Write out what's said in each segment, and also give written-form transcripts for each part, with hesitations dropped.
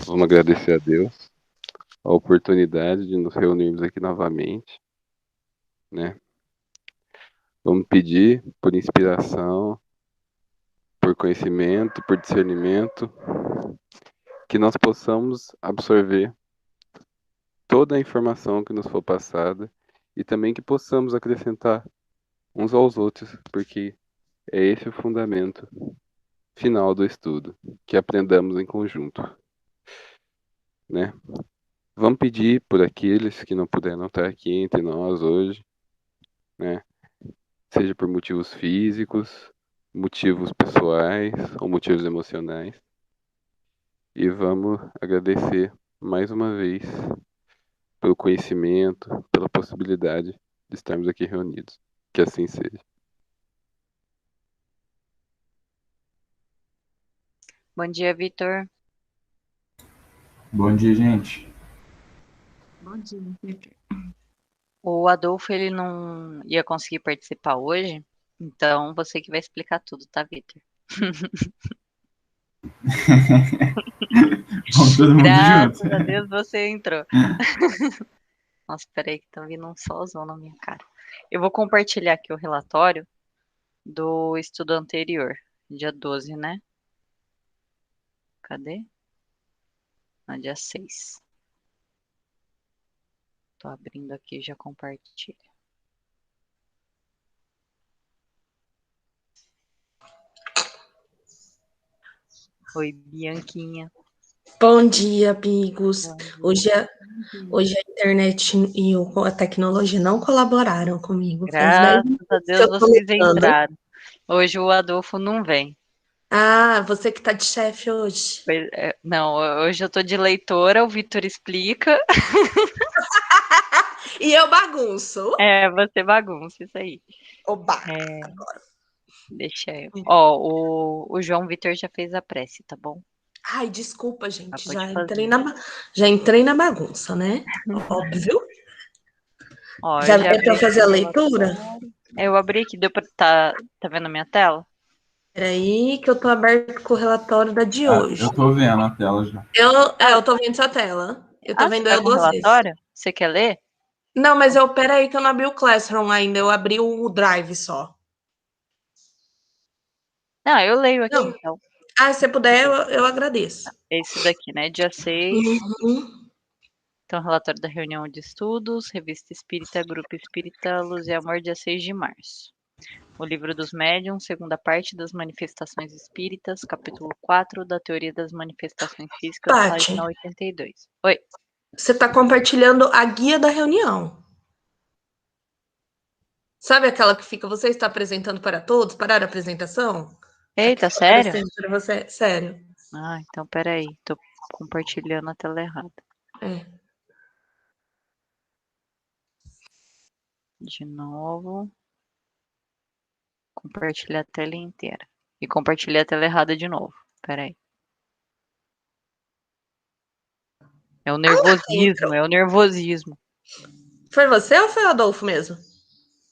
Vamos agradecer a Deus a oportunidade de nos reunirmos aqui novamente, né? Vamos pedir por inspiração, por conhecimento, por discernimento, que nós possamos absorver toda a informação que nos for passada e também que possamos acrescentar uns aos outros, porque é esse o fundamento final do estudo, que aprendamos em conjunto, né? Vamos pedir por aqueles que não puderam estar aqui entre nós hoje, né? Seja por motivos físicos, motivos pessoais ou motivos emocionais. E vamos agradecer mais uma vez pelo conhecimento, pela possibilidade de estarmos aqui reunidos. Que assim seja. Bom dia, Vitor. Bom dia, gente. Bom dia, Vitor. O Adolfo, ele não ia conseguir participar hoje, então você que vai explicar tudo, tá, Vitor? Vamos todo mundo Graças junto. a Deus você entrou. Nossa, peraí que tá vindo um solzão na minha cara. Eu vou compartilhar aqui o relatório do estudo anterior, dia 12, né? Cadê? No dia 6. Tô abrindo aqui, já compartilho. Oi, Bianquinha. Bom dia, amigos. Bom dia. Hoje a internet e a tecnologia não colaboraram comigo. Faz 10 Graças a minutos que Deus eu tô vocês ligando. entraram. Hoje o Adolfo não vem. Ah, você que tá de chefe hoje. Não, hoje eu tô de leitora, o Vitor explica. E eu bagunço. Você bagunça isso aí. Oba! É, Agora. deixa eu. Ó, o João Vitor já fez a prece, tá bom? Ai, desculpa, Ah, gente. pode Já fazer. entrei na bagunça, né? Óbvio. Ó, Já eu já é abri pra aqui fazer o a leitura? relatório. Eu abri aqui, deu pra. Tá vendo a minha tela? Peraí, que eu tô aberto com o relatório da de Ah, hoje. eu tô vendo a tela já. Eu tô vendo sua tela. Eu tô Você vendo tá eu com o 2 vezes. relatório? Você quer ler? Não, mas peraí que eu não abri o Classroom ainda, eu abri o Drive só. Não, eu leio aqui Não. então. Ah, se você puder, eu agradeço. Esse daqui, né? Dia 6. Uhum. Então, relatório da reunião de estudos, Revista Espírita, Grupo Espírita, Luz e Amor, dia 6 de março. O Livro dos Médiuns, segunda parte das Manifestações Espíritas, capítulo 4 da Teoria das Manifestações Físicas, Paty, página 82. Oi. você está compartilhando a guia da reunião. Sabe aquela que fica, você está apresentando para todos? Parar a apresentação? Eita, Aquela sério? aparecendo para você? Sério. Ah, então peraí. Tô compartilhando a tela errada. É. De novo. Compartilhar a tela inteira. E compartilhar a tela errada de novo. Peraí. É o nervosismo, é o nervosismo. Foi você ou foi o Adolfo mesmo?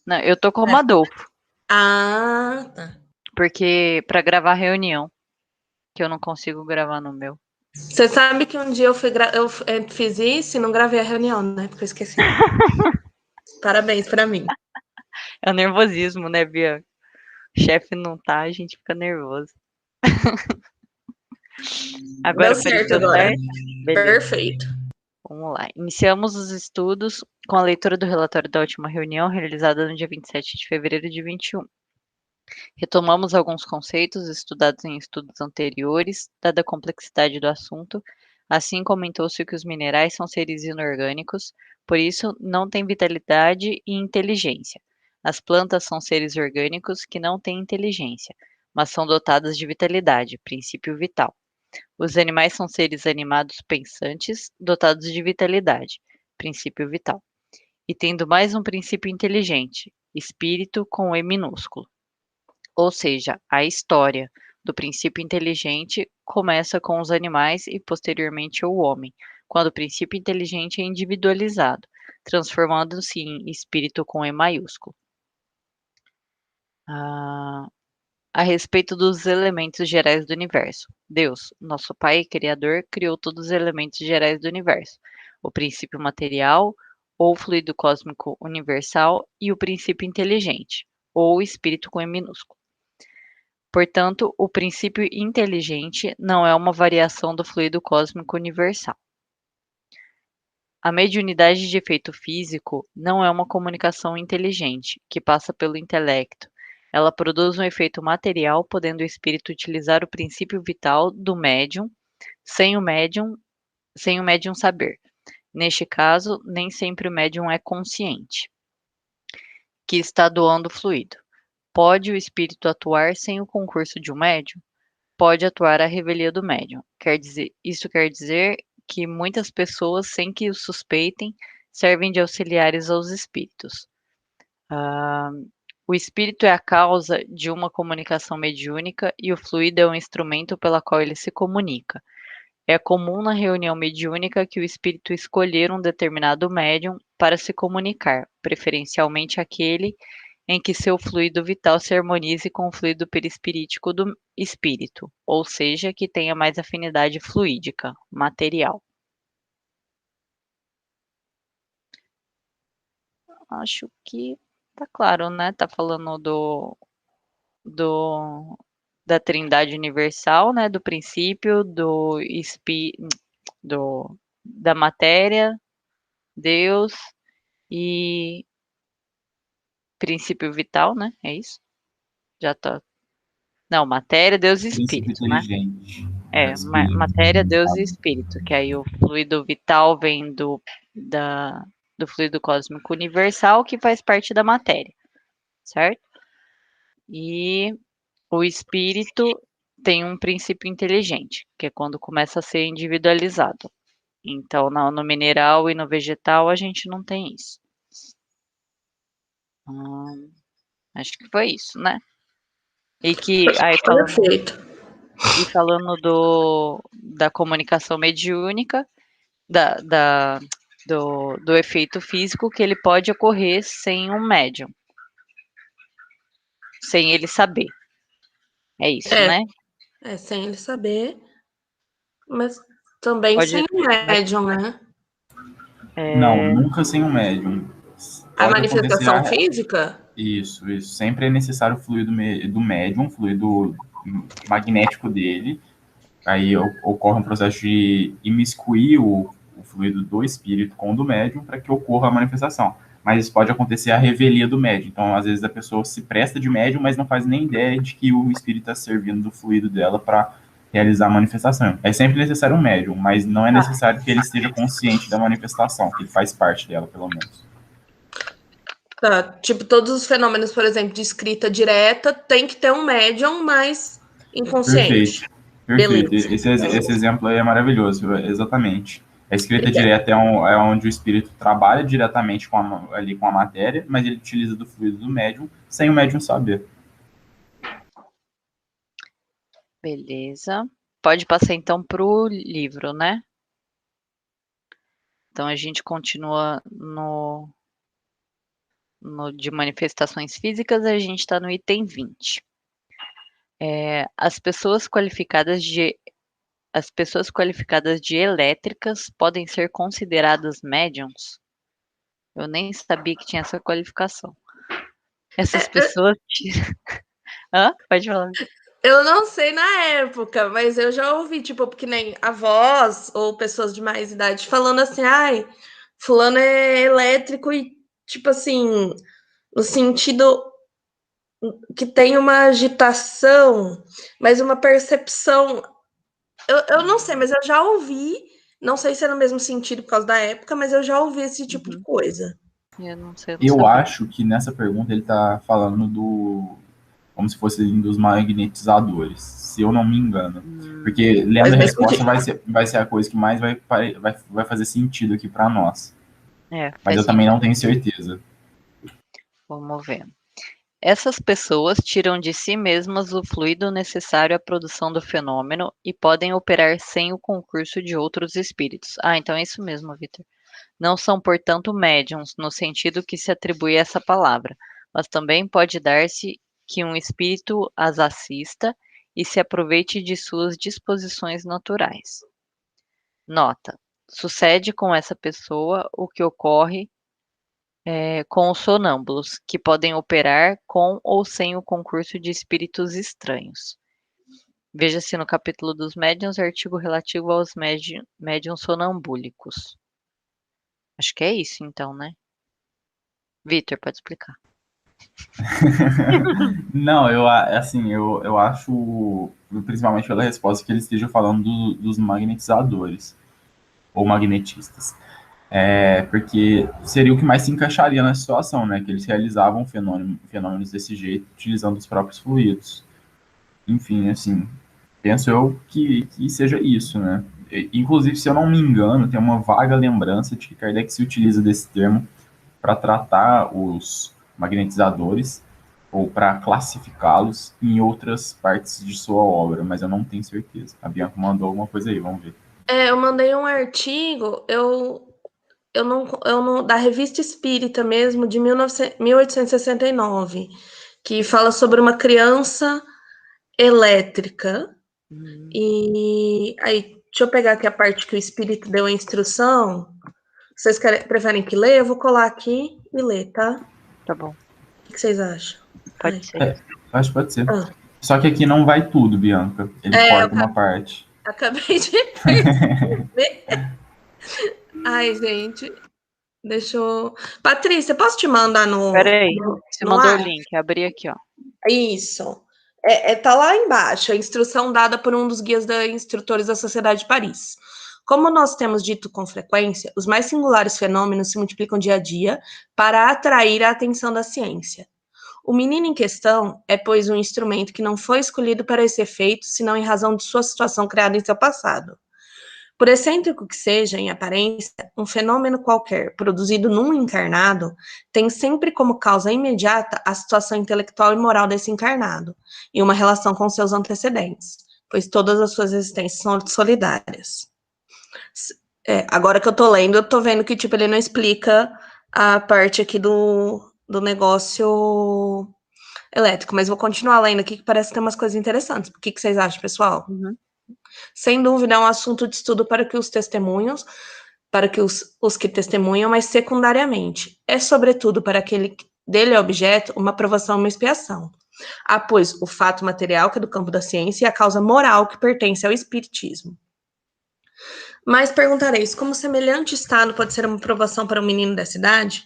Não, eu tô como Adolfo. Ah, tá. Porque pra gravar reunião, que eu não consigo gravar no meu. Você sabe que um dia eu fiz isso e não gravei a reunião, né? Porque eu esqueci. Parabéns para mim. É o nervosismo, né, Bia? O chefe não tá, a gente fica nervoso. Agora Deu certo apareceu agora. certo? Beleza. Perfeito. Vamos lá. Iniciamos os estudos com a leitura do relatório da última reunião, realizada no dia 27 de fevereiro de 21. Retomamos alguns conceitos estudados em estudos anteriores, dada a complexidade do assunto. Assim, comentou-se que os minerais são seres inorgânicos, por isso não têm vitalidade e inteligência. As plantas são seres orgânicos que não têm inteligência, mas são dotadas de vitalidade, princípio vital. Os animais são seres animados pensantes, dotados de vitalidade, princípio vital. E tendo mais um princípio inteligente, espírito com E minúsculo. Ou seja, a história do princípio inteligente começa com os animais e posteriormente o homem, quando o princípio inteligente é individualizado, transformando-se em espírito com E maiúsculo. a respeito dos elementos gerais do universo. Deus, nosso Pai e Criador, criou todos os elementos gerais do universo: o princípio material, ou fluido cósmico universal, e o princípio inteligente, ou espírito com E minúsculo. Portanto, o princípio inteligente não é uma variação do fluido cósmico universal. A mediunidade de efeito físico não é uma comunicação inteligente, que passa pelo intelecto. Ela produz um efeito material, podendo o espírito utilizar o princípio vital do médium, sem o médium saber. Neste caso, nem sempre o médium é consciente que está doando fluido. Pode o espírito atuar sem o concurso de um médium? Pode atuar à revelia do médium. Isso quer dizer que muitas pessoas, sem que o suspeitem, servem de auxiliares aos espíritos. O espírito é a causa de uma comunicação mediúnica e o fluido é um instrumento pela qual ele se comunica. É comum na reunião mediúnica que o espírito escolher um determinado médium para se comunicar, preferencialmente aquele em que seu fluido vital se harmonize com o fluido perispirítico do espírito, ou seja, que tenha mais afinidade fluídica, material. Acho que tá claro, né? Tá falando da Trindade Universal, né? Do princípio, da matéria, Deus e princípio vital, né? É isso? Já tá. Não, matéria, Deus e Princípio espírito, né? inteligente. Matéria, Espírito. Deus e espírito, que aí o fluido vital vem do fluido cósmico universal, que faz parte da matéria, certo? E o espírito tem um princípio inteligente, que é quando começa a ser individualizado. Então, no mineral e no vegetal, a gente não tem isso. Acho que foi isso, né? E que aí Perfeito. falando da comunicação mediúnica, do efeito físico, que ele pode ocorrer sem um médium, sem ele saber. É isso, né? Sem ele saber, mas também Pode, sem o médium, né? Não, nunca sem um médium. A Pode acontecer manifestação física? Isso. Sempre é necessário o fluido do médium, o fluido magnético dele. Aí ocorre um processo de imiscuir o fluido do espírito com o do médium para que ocorra a manifestação. Mas isso pode acontecer a revelia do médium. Então, às vezes, a pessoa se presta de médium, mas não faz nem ideia de que o espírito está servindo do fluido dela para realizar a manifestação. É sempre necessário um médium, mas não é necessário que ele esteja consciente da manifestação, que ele faz parte dela, pelo menos. Tá, tipo, todos os fenômenos, por exemplo, de escrita direta, tem que ter um médium mais inconsciente. Perfeito. Beleza. Esse exemplo aí é maravilhoso, exatamente. A escrita Obrigada. direta é onde o espírito trabalha diretamente com a matéria, mas ele utiliza do fluido do médium, sem o médium saber. Beleza. Pode passar então para o livro, né? Então a gente continua de manifestações físicas, a gente está no item 20. As pessoas qualificadas de elétricas podem ser consideradas médiums? Eu nem sabia que tinha essa qualificação. Essas pessoas. Pode falar. Eu não sei na época, mas eu já ouvi, tipo, que nem avós ou pessoas de mais idade falando assim, ai, fulano é elétrico e, tipo assim, no sentido que tem uma agitação, mas uma percepção. Eu não sei, mas eu já ouvi, não sei se é no mesmo sentido por causa da época, mas eu já ouvi esse tipo de coisa. Eu não sei, Eu sabia. acho que nessa pergunta ele está falando como se fosse dos magnetizadores, se eu não me engano. Porque lendo a resposta vai ser a coisa que mais vai fazer sentido aqui para nós. Mas eu também não tenho certeza. Vamos ver. Essas pessoas tiram de si mesmas o fluido necessário à produção do fenômeno e podem operar sem o concurso de outros espíritos. Então é isso mesmo, Vitor. Não são, portanto, médiums, no sentido que se atribui a essa palavra, mas também pode dar-se que um espírito as assista e se aproveite de suas disposições naturais. Nota: sucede com essa pessoa o que ocorre com os sonâmbulos, que podem operar com ou sem o concurso de espíritos estranhos. Veja-se no capítulo dos médiuns, artigo relativo aos médiuns sonambúlicos. Acho que é isso, então, né? Vitor, pode explicar. Não, eu acho, principalmente pela resposta, que ele esteja falando dos magnetizadores ou magnetistas. Porque seria o que mais se encaixaria na situação, né? Que eles realizavam fenômenos desse jeito, utilizando os próprios fluidos. Enfim, assim, penso eu que seja isso, né? Inclusive, se eu não me engano, tem uma vaga lembrança de que Kardec se utiliza desse termo para tratar os magnetizadores ou para classificá-los em outras partes de sua obra, mas eu não tenho certeza. A Bianca mandou alguma coisa aí, vamos ver. Eu mandei um artigo, eu não, da Revista Espírita mesmo, de 1869, que fala sobre uma criança elétrica. E aí, deixa eu pegar aqui a parte que o espírito deu a instrução. Vocês preferem que leia? Eu vou colar aqui e ler, tá? Tá bom, O que vocês acham? pode ser. Acho que pode ser. Ah. Só que aqui não vai tudo, Bianca. Ele corta uma parte. Acabei de perceber. Ai, gente. Deixa eu. Patrícia, posso te mandar no. Peraí, você no mandou o ar? link, abri aqui, ó. Isso. Tá lá embaixo, a instrução dada por um dos guias da instrutores da Sociedade de Paris. Como nós temos dito com frequência, os mais singulares fenômenos se multiplicam dia a dia para atrair a atenção da ciência. O menino em questão é, pois, um instrumento que não foi escolhido para esse efeito, senão em razão de sua situação criada em seu passado. Por excêntrico que seja, em aparência, um fenômeno qualquer produzido num encarnado tem sempre como causa imediata a situação intelectual e moral desse encarnado, e uma relação com seus antecedentes, pois todas as suas existências são solidárias. Agora que eu tô lendo, eu tô vendo que tipo, ele não explica a parte aqui do negócio elétrico, mas vou continuar lendo aqui que parece ter umas coisas interessantes. O que vocês acham, pessoal? Sem dúvida, é um assunto de estudo para que os testemunhos, para que os que testemunham, mas secundariamente. É, sobretudo, para aquele que dele é objeto, uma provação e uma expiação. Há, pois, o fato material, que é do campo da ciência, e a causa moral, que pertence ao espiritismo. Mas perguntareis, como semelhante estado pode ser uma provação para um menino dessa idade?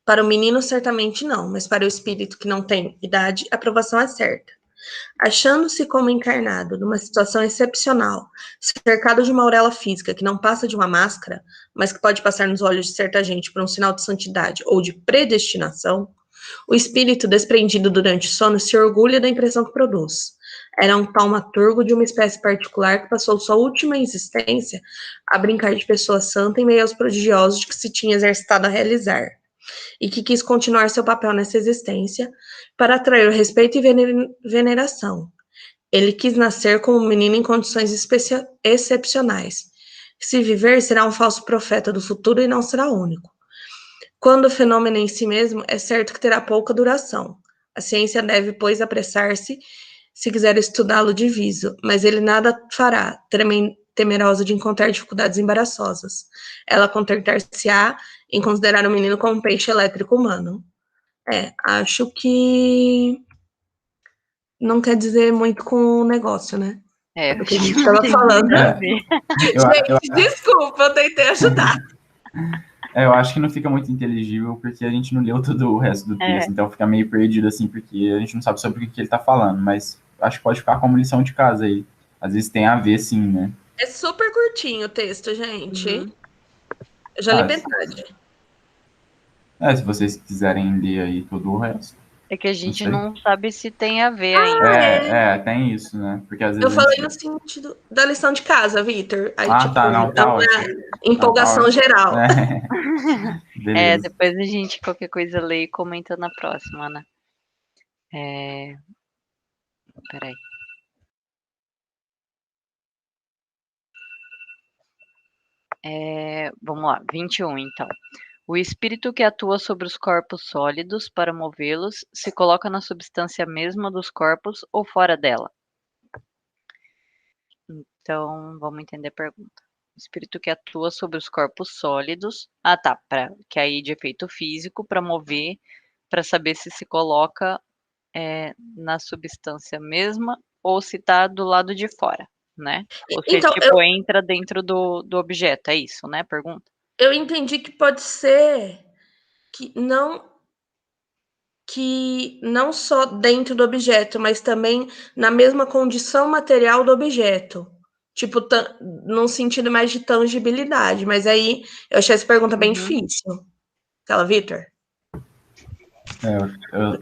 Para o menino, certamente não, mas para o espírito que não tem idade, a provação é certa. Achando-se como encarnado numa situação excepcional, cercado de uma auréola física que não passa de uma máscara, mas que pode passar nos olhos de certa gente por um sinal de santidade ou de predestinação, o espírito desprendido durante o sono se orgulha da impressão que produz. Era um taumaturgo de uma espécie particular que passou sua última existência a brincar de pessoa santa em meio aos prodigiosos de que se tinha exercitado a realizar, e que quis continuar seu papel nessa existência para atrair o respeito e veneração. Ele quis nascer como um menino em condições excepcionais. Se viver, será um falso profeta do futuro e não será único. Quando o fenômeno em si mesmo, é certo que terá pouca duração. A ciência deve, pois, apressar-se se quiser estudá-lo de viso, mas ele nada fará, temerosa de encontrar dificuldades embaraçosas. Ela contentar-se-á em considerar o menino como um peixe elétrico humano. Acho que não quer dizer muito com o negócio, né? Do que a gente estava falando. Gente, desculpa, eu tentei ajudar. Eu acho que não fica muito inteligível porque a gente não leu todo o resto do texto, então fica meio perdido assim, porque a gente não sabe sobre o que ele tá falando, mas acho que pode ficar como lição de casa aí. Às vezes tem a ver, sim, né? É super curtinho o texto, gente. Eu já li metade. Se vocês quiserem ler aí todo o resto. É que a gente não sabe se tem a ver ainda. Tem isso, né? Porque às vezes eu falei no sentido da lição de casa, Vitor. Aí, tá ótimo. Empolgação geral. Beleza. Depois a gente, qualquer coisa, lê e comenta na próxima, né? Peraí. Vamos lá, 21, então. O espírito que atua sobre os corpos sólidos para movê-los se coloca na substância mesma dos corpos ou fora dela? Então, vamos entender a pergunta. O espírito que atua sobre os corpos sólidos. Ah, tá. Que aí de efeito físico, para mover, para saber se coloca na substância mesma ou se está do lado de fora, né? Ou se Então, tipo, entra dentro do objeto. É isso, né? Pergunta. eu entendi que pode ser que não só dentro do objeto, mas também na mesma condição material do objeto. Tipo, num sentido mais de tangibilidade. Mas aí eu achei essa pergunta bem difícil. Aquela, Vitor?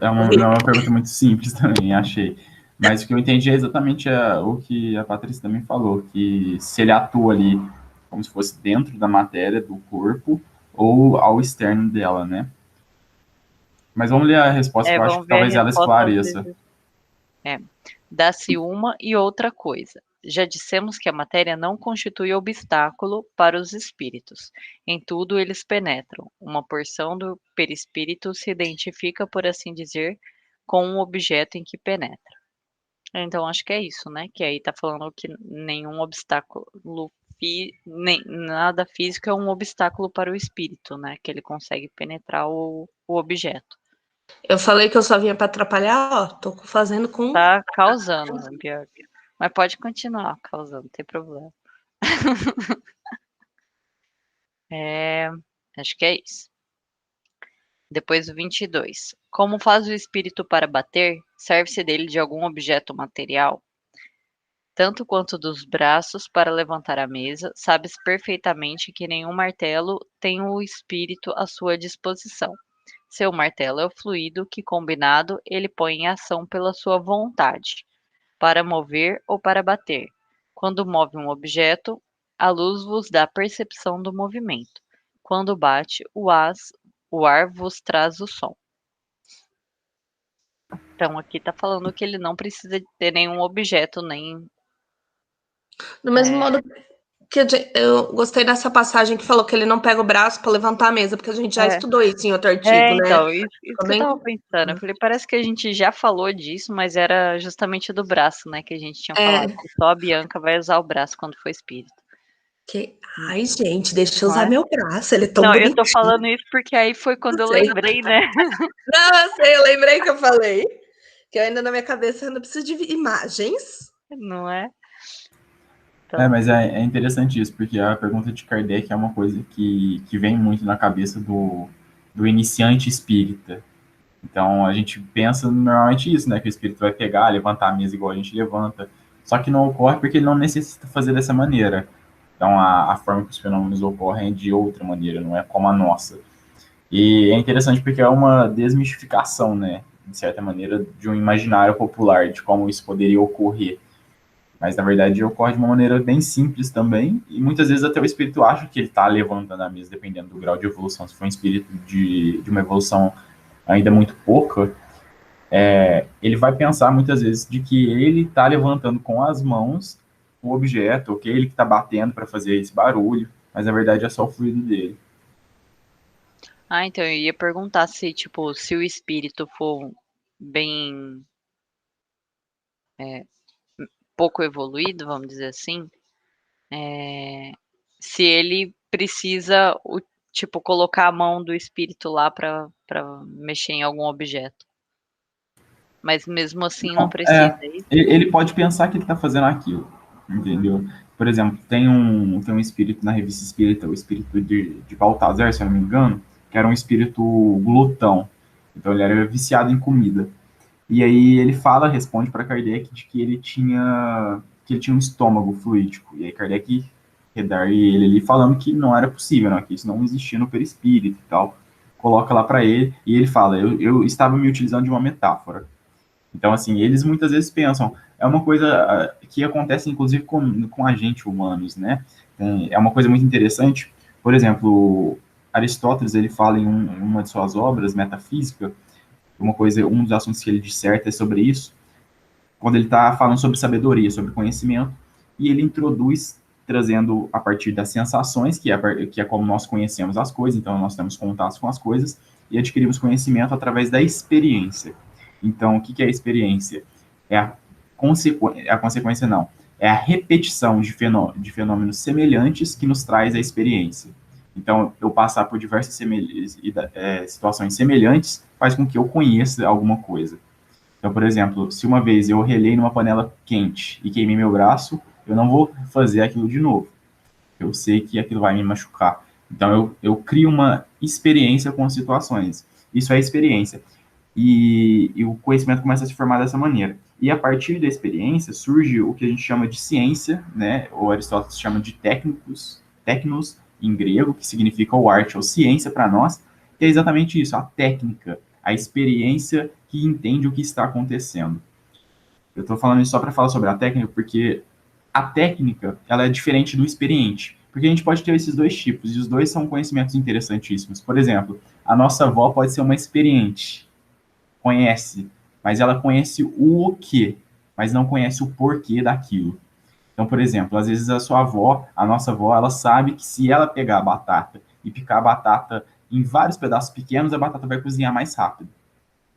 Não é uma pergunta muito simples também, achei. Mas o que eu entendi é exatamente o que a Patrícia também falou, que se ele atua ali como se fosse dentro da matéria, do corpo, ou ao externo dela, né? Mas vamos ler a resposta, que eu acho Vamos que ver a talvez ela resposta, às esclareça. vezes. Dá-se uma e outra coisa. Já dissemos que a matéria não constitui obstáculo para os espíritos. Em tudo eles penetram. Uma porção do perispírito se identifica, por assim dizer, com o objeto em que penetra. Então acho que é isso, né? Que aí tá falando que nenhum obstáculo, nada físico é um obstáculo para o espírito, né? Que ele consegue penetrar o objeto. Eu falei que eu só vinha para atrapalhar, ó. Tô fazendo com. Tá causando, Bianca. Mas pode continuar causando, não tem problema. Acho que é isso. Depois o 22. Como faz o espírito para bater? Serve-se dele de algum objeto material? Tanto quanto dos braços para levantar a mesa, sabes perfeitamente que nenhum martelo tem o espírito à sua disposição. Seu martelo é o fluido que, combinado, ele põe em ação pela sua vontade, para mover ou para bater. Quando move um objeto, a luz vos dá percepção do movimento. Quando bate, o ar vos traz o som. Então, aqui está falando que ele não precisa de ter nenhum objeto, nem... Do mesmo modo que eu gostei dessa passagem que falou que ele não pega o braço para levantar a mesa, porque a gente já estudou isso em outro artigo, né? Então, isso que eu tava pensando. Eu falei, parece que a gente já falou disso, mas era justamente do braço, né? Que a gente tinha falado. Que só a Bianca vai usar o braço quando for espírito. Ai, gente, deixa eu Não usar é? meu braço, ele é tão Não, bonitinho. eu tô falando isso porque aí foi quando eu lembrei, né? Não, eu sei, eu lembrei que eu falei. Que ainda na minha cabeça eu não preciso de imagens. Não é? Então, Mas é interessante isso, porque a pergunta de Kardec é uma coisa que vem muito na cabeça do iniciante espírita. Então, a gente pensa normalmente isso, né? Que o espírito vai pegar, levantar a mesa igual a gente levanta. Só que não ocorre porque ele não necessita fazer dessa maneira. Então, a forma que os fenômenos ocorrem é de outra maneira, não é como a nossa. E é interessante porque é uma desmistificação, né? De certa maneira, de um imaginário popular, de como isso poderia ocorrer. Mas, na verdade, ocorre de uma maneira bem simples também, e muitas vezes até o espírito acha que ele está levantando a mesa, dependendo do grau de evolução. Se for um espírito de uma evolução ainda muito pouca, ele vai pensar muitas vezes de que ele está levantando com as mãos o objeto, ou que ele que está batendo para fazer esse barulho, mas na verdade é só o fluido dele. então eu ia perguntar se, tipo, se o espírito for bem pouco evoluído, vamos dizer assim, se ele precisa, tipo, colocar a mão do espírito lá para mexer em algum objeto. Mas mesmo assim não precisa. Ele pode pensar que ele está fazendo aquilo, entendeu? Por exemplo, tem um espírito na revista espírita, o espírito de Baltazar, se eu não me engano, que era um espírito glutão. Então ele era viciado em comida. E aí ele responde para Kardec de que ele tinha um estômago fluídico. E aí Kardec redargue ele ali falando que não era possível, não, que isso não existia no perispírito e tal. Coloca lá para ele e ele fala, eu estava me utilizando de uma metáfora. Então, assim, eles muitas vezes pensam, é uma coisa que acontece, inclusive, com a gente, humanos, né? É uma coisa muito interessante. Por exemplo, Aristóteles, ele fala em uma de suas obras, Metafísica, um dos assuntos que ele disserta é sobre isso, quando ele está falando sobre sabedoria, sobre conhecimento, e ele introduz trazendo a partir das sensações, que é como nós conhecemos as coisas, então nós temos contatos com as coisas, e adquirimos conhecimento através da experiência. Então, o que é a experiência? É a consequência, não. É a repetição de fenômenos semelhantes que nos traz a experiência. Então, eu passar por diversas situações semelhantes faz com que eu conheça alguma coisa. Então, por exemplo, se uma vez eu relei numa panela quente e queimei meu braço, eu não vou fazer aquilo de novo. Eu sei que aquilo vai me machucar. Então, eu crio uma experiência com as situações. Isso é experiência. E o conhecimento começa a se formar dessa maneira. E a partir da experiência surge o que a gente chama de ciência, né? Ou Aristóteles chama de technos, em grego, que significa o arte ou ciência para nós, que é exatamente isso, a técnica, a experiência que entende o que está acontecendo. Eu estou falando isso só para falar sobre a técnica, porque a técnica ela é diferente do experiente. Porque a gente pode ter esses dois tipos, e os dois são conhecimentos interessantíssimos. Por exemplo, a nossa avó pode ser uma experiente, conhece, mas ela conhece o quê, mas não conhece o porquê daquilo. Então, por exemplo, às vezes a nossa avó, ela sabe que se ela pegar a batata e picar a batata em vários pedaços pequenos, a batata vai cozinhar mais rápido.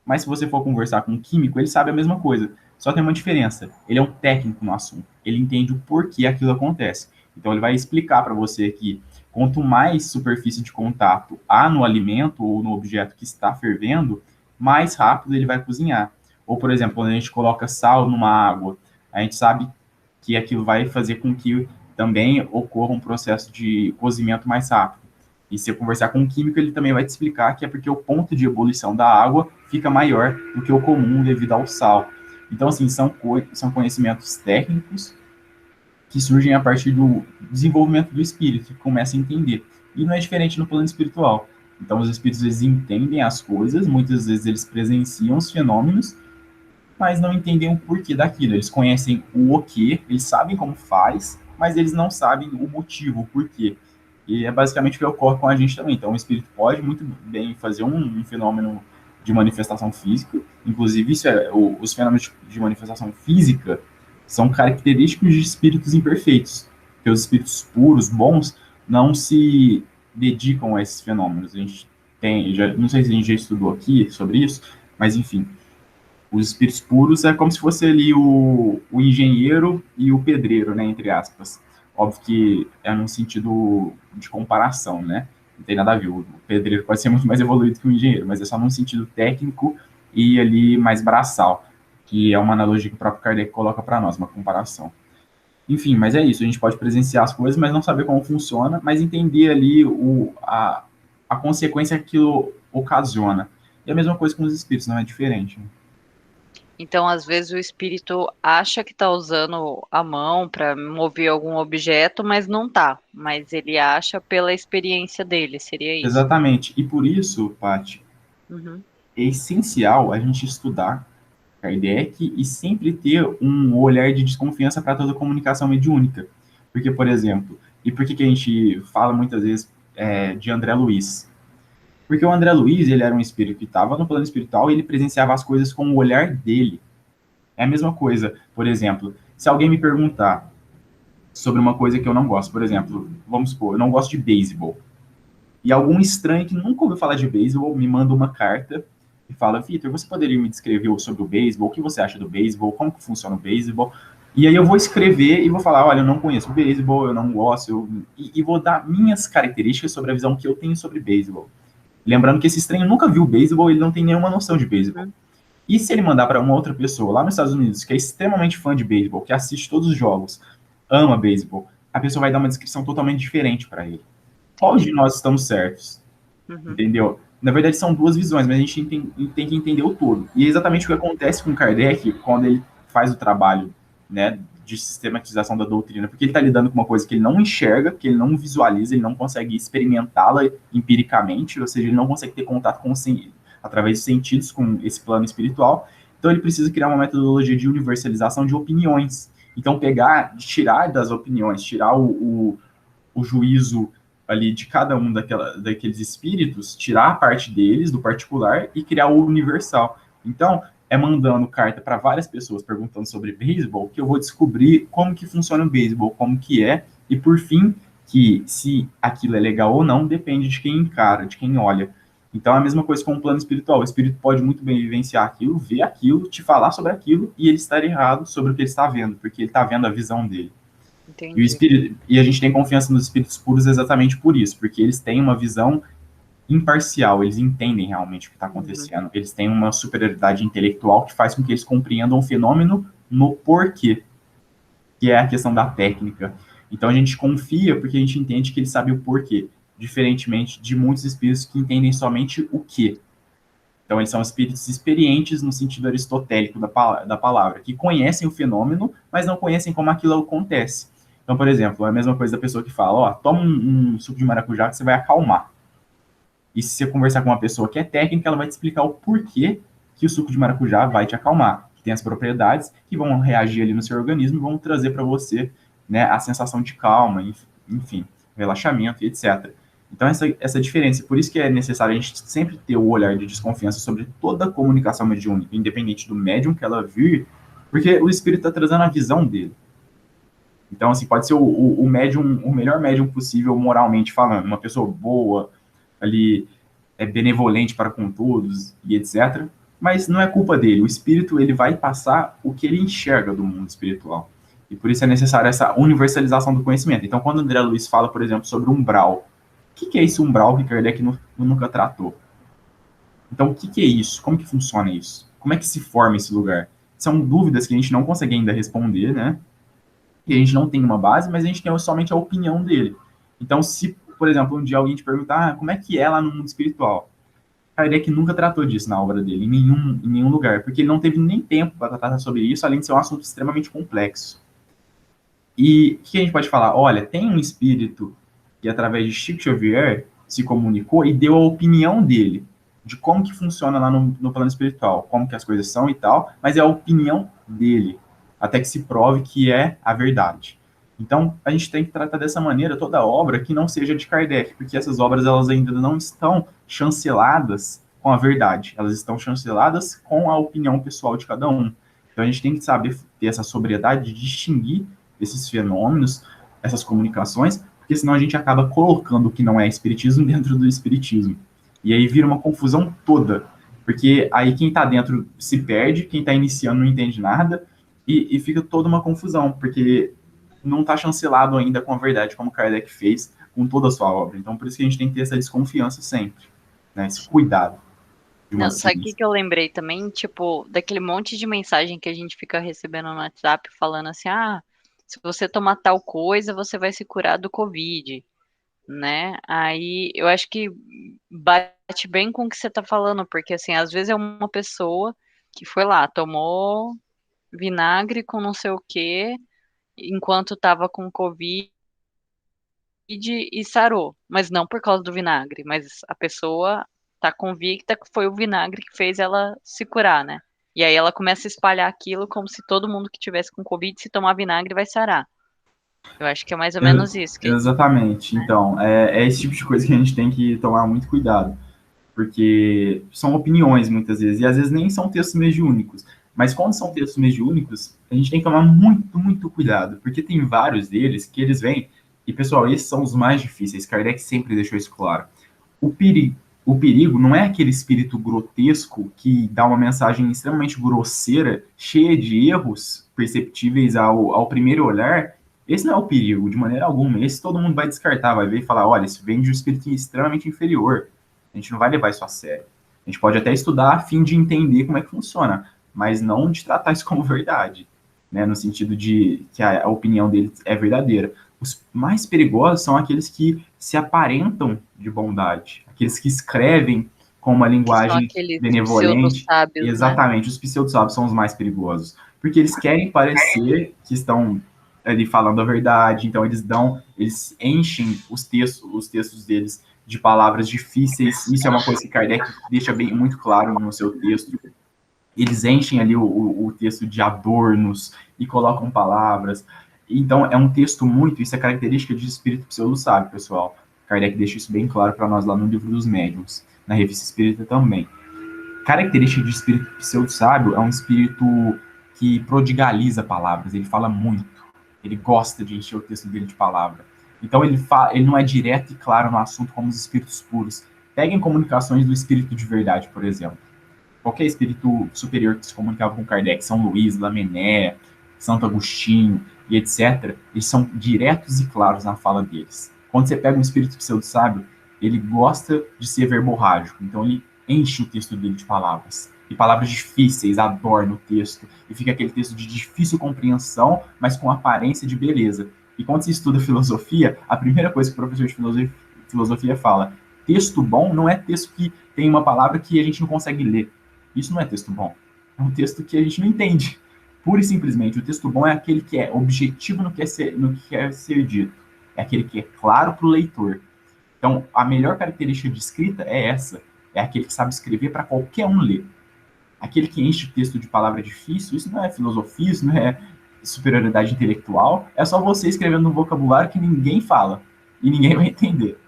Mas se você for conversar com um químico, ele sabe a mesma coisa. Só tem uma diferença. Ele é um técnico no assunto. Ele entende o porquê aquilo acontece. Então, ele vai explicar para você que quanto mais superfície de contato há no alimento ou no objeto que está fervendo, mais rápido ele vai cozinhar. Ou, por exemplo, quando a gente coloca sal numa água, a gente sabe que aquilo vai fazer com que também ocorra um processo de cozimento mais rápido. E se eu conversar com um químico, ele também vai te explicar que é porque o ponto de ebulição da água fica maior do que o comum devido ao sal. Então, assim, são conhecimentos técnicos que surgem a partir do desenvolvimento do espírito, que começa a entender. E não é diferente no plano espiritual. Então, os espíritos, eles entendem as coisas, muitas vezes eles presenciam os fenômenos, mas não entendem o porquê daquilo. Eles conhecem o quê, eles sabem como faz, mas eles não sabem o motivo, o porquê. E é basicamente o que ocorre com a gente também. Então, o espírito pode muito bem fazer um fenômeno de manifestação física. Inclusive, os fenômenos de manifestação física são característicos de espíritos imperfeitos. Porque os espíritos puros, bons, não se dedicam a esses fenômenos. A gente não sei se a gente já estudou aqui sobre isso, mas enfim. Os espíritos puros é como se fosse ali o engenheiro e o pedreiro, né, entre aspas. Óbvio que é num sentido de comparação, né? Não tem nada a ver. O pedreiro pode ser muito mais evoluído que o engenheiro, mas é só num sentido técnico e ali mais braçal, que é uma analogia que o próprio Kardec coloca para nós, uma comparação. Enfim, mas é isso. A gente pode presenciar as coisas, mas não saber como funciona, mas entender ali a consequência que aquilo ocasiona. E a mesma coisa com os espíritos, não é diferente, né? Então, às vezes, o espírito acha que está usando a mão para mover algum objeto, mas não está. Mas ele acha pela experiência dele, seria isso? Exatamente. E por isso, Paty, é essencial a gente estudar Kardec e sempre ter um olhar de desconfiança para toda comunicação mediúnica. Porque, por exemplo, e por que a gente fala muitas vezes de André Luiz? Porque o André Luiz, ele era um espírito que estava no plano espiritual e ele presenciava as coisas com o olhar dele. É a mesma coisa, por exemplo, se alguém me perguntar sobre uma coisa que eu não gosto, por exemplo, vamos supor, eu não gosto de beisebol, e algum estranho que nunca ouviu falar de beisebol me manda uma carta e fala: Vitor, você poderia me descrever sobre o beisebol? O que você acha do beisebol? Como que funciona o beisebol? E aí eu vou escrever e vou falar: olha, eu não conheço o beisebol, eu não gosto, e vou dar minhas características sobre a visão que eu tenho sobre beisebol. Lembrando que esse estranho nunca viu beisebol, ele não tem nenhuma noção de beisebol. E se ele mandar para uma outra pessoa lá nos Estados Unidos, que é extremamente fã de beisebol, que assiste todos os jogos, ama beisebol, a pessoa vai dar uma descrição totalmente diferente para ele. Qual de nós estamos certos? Entendeu? Na verdade, são duas visões, mas a gente tem que entender o todo. E é exatamente o que acontece com Kardec quando ele faz o trabalho, né, de sistematização da doutrina, porque ele está lidando com uma coisa que ele não enxerga, que ele não visualiza, ele não consegue experimentá-la empiricamente, ou seja, ele não consegue ter contato através de sentidos com esse plano espiritual. Então ele precisa criar uma metodologia de universalização de opiniões. Então tirar das opiniões, tirar o juízo ali de cada um daqueles espíritos, tirar a parte deles, do particular, e criar o universal. Então, é mandando carta para várias pessoas perguntando sobre beisebol que eu vou descobrir como que funciona o beisebol, como que é, e por fim, que se aquilo é legal ou não, depende de quem encara, de quem olha. Então, é a mesma coisa com o plano espiritual. O espírito pode muito bem vivenciar aquilo, ver aquilo, te falar sobre aquilo, e ele estar errado sobre o que ele está vendo, porque ele está vendo a visão dele. Entendi. E a gente tem confiança nos espíritos puros exatamente por isso, porque eles têm uma visão imparcial, eles entendem realmente o que está acontecendo. Eles têm uma superioridade intelectual que faz com que eles compreendam o fenômeno no porquê, que é a questão da técnica. Então a gente confia porque a gente entende que ele sabe o porquê, diferentemente de muitos espíritos que entendem somente o quê. Então eles são espíritos experientes no sentido aristotélico da palavra, que conhecem o fenômeno, mas não conhecem como aquilo acontece. Então, por exemplo, é a mesma coisa da pessoa que fala, ó, toma um suco de maracujá que você vai acalmar. E se você conversar com uma pessoa que é técnica, ela vai te explicar o porquê que o suco de maracujá vai te acalmar. Que tem as propriedades que vão reagir ali no seu organismo e vão trazer para você, né, a sensação de calma, enfim, relaxamento e etc. Então, essa diferença. Por isso que é necessário a gente sempre ter o olhar de desconfiança sobre toda a comunicação mediúnica, independente do médium que ela vir, porque o espírito está trazendo a visão dele. Então, assim, pode ser o médium, o melhor médium possível moralmente falando, uma pessoa boa, ali, benevolente para com todos e etc. Mas não é culpa dele. O espírito, ele vai passar o que ele enxerga do mundo espiritual. E por isso é necessária essa universalização do conhecimento. Então, quando o André Luiz fala, por exemplo, sobre umbral, o que é esse umbral que Kardec nunca tratou? Então, o que é isso? Como que funciona isso? Como é que se forma esse lugar? São dúvidas que a gente não consegue ainda responder, né? E a gente não tem uma base, mas a gente tem somente a opinião dele. Então, se, por exemplo, um dia alguém te perguntar como é que é lá no mundo espiritual, Kardec nunca tratou disso na obra dele, em nenhum lugar, porque ele não teve nem tempo para tratar sobre isso, além de ser um assunto extremamente complexo. E o que a gente pode falar? Olha, tem um espírito que, através de Chico Xavier, se comunicou e deu a opinião dele, de como que funciona lá no plano espiritual, como que as coisas são e tal, mas é a opinião dele, até que se prove que é a verdade. Então, a gente tem que tratar dessa maneira toda obra que não seja de Kardec, porque essas obras elas ainda não estão chanceladas com a verdade, elas estão chanceladas com a opinião pessoal de cada um. Então, a gente tem que saber ter essa sobriedade de distinguir esses fenômenos, essas comunicações, porque senão a gente acaba colocando o que não é espiritismo dentro do espiritismo. E aí vira uma confusão toda, porque aí quem está dentro se perde, quem está iniciando não entende nada, e fica toda uma confusão, porque não está chancelado ainda com a verdade, como Kardec fez com toda a sua obra. Então, por isso que a gente tem que ter essa desconfiança sempre, né? Esse cuidado. Não, sabe o que eu lembrei também? Tipo, daquele monte de mensagem que a gente fica recebendo no WhatsApp falando assim, se você tomar tal coisa, você vai se curar do Covid, né? Aí eu acho que bate bem com o que você tá falando, porque assim, às vezes é uma pessoa que foi lá, tomou vinagre com não sei o quê, enquanto tava com Covid e sarou, mas não por causa do vinagre, mas a pessoa tá convicta que foi o vinagre que fez ela se curar, né? E aí ela começa a espalhar aquilo como se todo mundo que tivesse com Covid, se tomar vinagre, vai sarar. Eu acho que é mais ou menos isso. Exatamente. Então, é esse tipo de coisa que a gente tem que tomar muito cuidado, porque são opiniões muitas vezes, e às vezes nem são textos mediúnicos. Mas quando são textos mediúnicos, a gente tem que tomar muito, muito cuidado, porque tem vários deles que eles vêm, e pessoal, esses são os mais difíceis, Kardec sempre deixou isso claro. O perigo não é aquele espírito grotesco que dá uma mensagem extremamente grosseira, cheia de erros perceptíveis ao primeiro olhar. Esse não é o perigo, de maneira alguma. Esse todo mundo vai descartar, vai ver e falar, olha, isso vem de um espírito extremamente inferior. A gente não vai levar isso a sério. A gente pode até estudar a fim de entender como é que funciona, mas não de tratar isso como verdade, né? No sentido de que a opinião dele é verdadeira. Os mais perigosos são aqueles que se aparentam de bondade, aqueles que escrevem com uma linguagem benevolente. Exatamente, né? Os pseudo-sábios são os mais perigosos, porque eles querem parecer que estão ali falando a verdade, então eles enchem os textos deles de palavras difíceis. Isso é uma coisa que Kardec deixa muito claro no seu texto. Eles enchem ali o texto de adornos e colocam palavras. Então, é um texto isso é característica de espírito pseudo-sábio, pessoal. Kardec deixa isso bem claro para nós lá no Livro dos Médiuns, na Revista Espírita também. característica de espírito pseudo-sábio é um espírito que prodigaliza palavras, ele fala muito, ele gosta de encher o texto dele de palavra. Então ele não é direto e claro no assunto como os espíritos puros. Peguem comunicações do espírito de verdade, por exemplo. Qualquer espírito superior que se comunicava com Kardec, São Luís, Lamennais, Santo Agostinho e etc., eles são diretos e claros na fala deles. Quando você pega um espírito pseudo-sábio, ele gosta de ser verborrágico, então ele enche o texto dele de palavras. E palavras difíceis, adorna o texto, e fica aquele texto de difícil compreensão, mas com aparência de beleza. E quando se estuda filosofia, a primeira coisa que o professor de filosofia fala, texto bom não é texto que tem uma palavra que a gente não consegue ler. Isso não é texto bom. É um texto que a gente não entende. Pura e simplesmente, o texto bom é aquele que é objetivo no que quer ser dito. É aquele que é claro para o leitor. Então, a melhor característica de escrita é essa. É aquele que sabe escrever para qualquer um ler. Aquele que enche o texto de palavra difícil, isso não é filosofia, isso não é superioridade intelectual. É só você escrevendo um vocabulário que ninguém fala. E ninguém vai entender.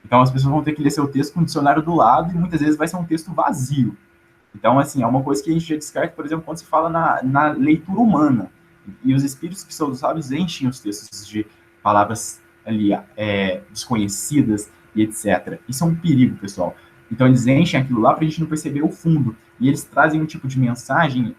Então, as pessoas vão ter que ler seu texto com o dicionário do lado e muitas vezes vai ser um texto vazio. Então, assim, é uma coisa que a gente já descarta, por exemplo, quando se fala na leitura humana. E os espíritos pseudo-sábios enchem os textos de palavras ali desconhecidas e etc. Isso é um perigo, pessoal. Então, eles enchem aquilo lá para a gente não perceber o fundo. E eles trazem um tipo de mensagem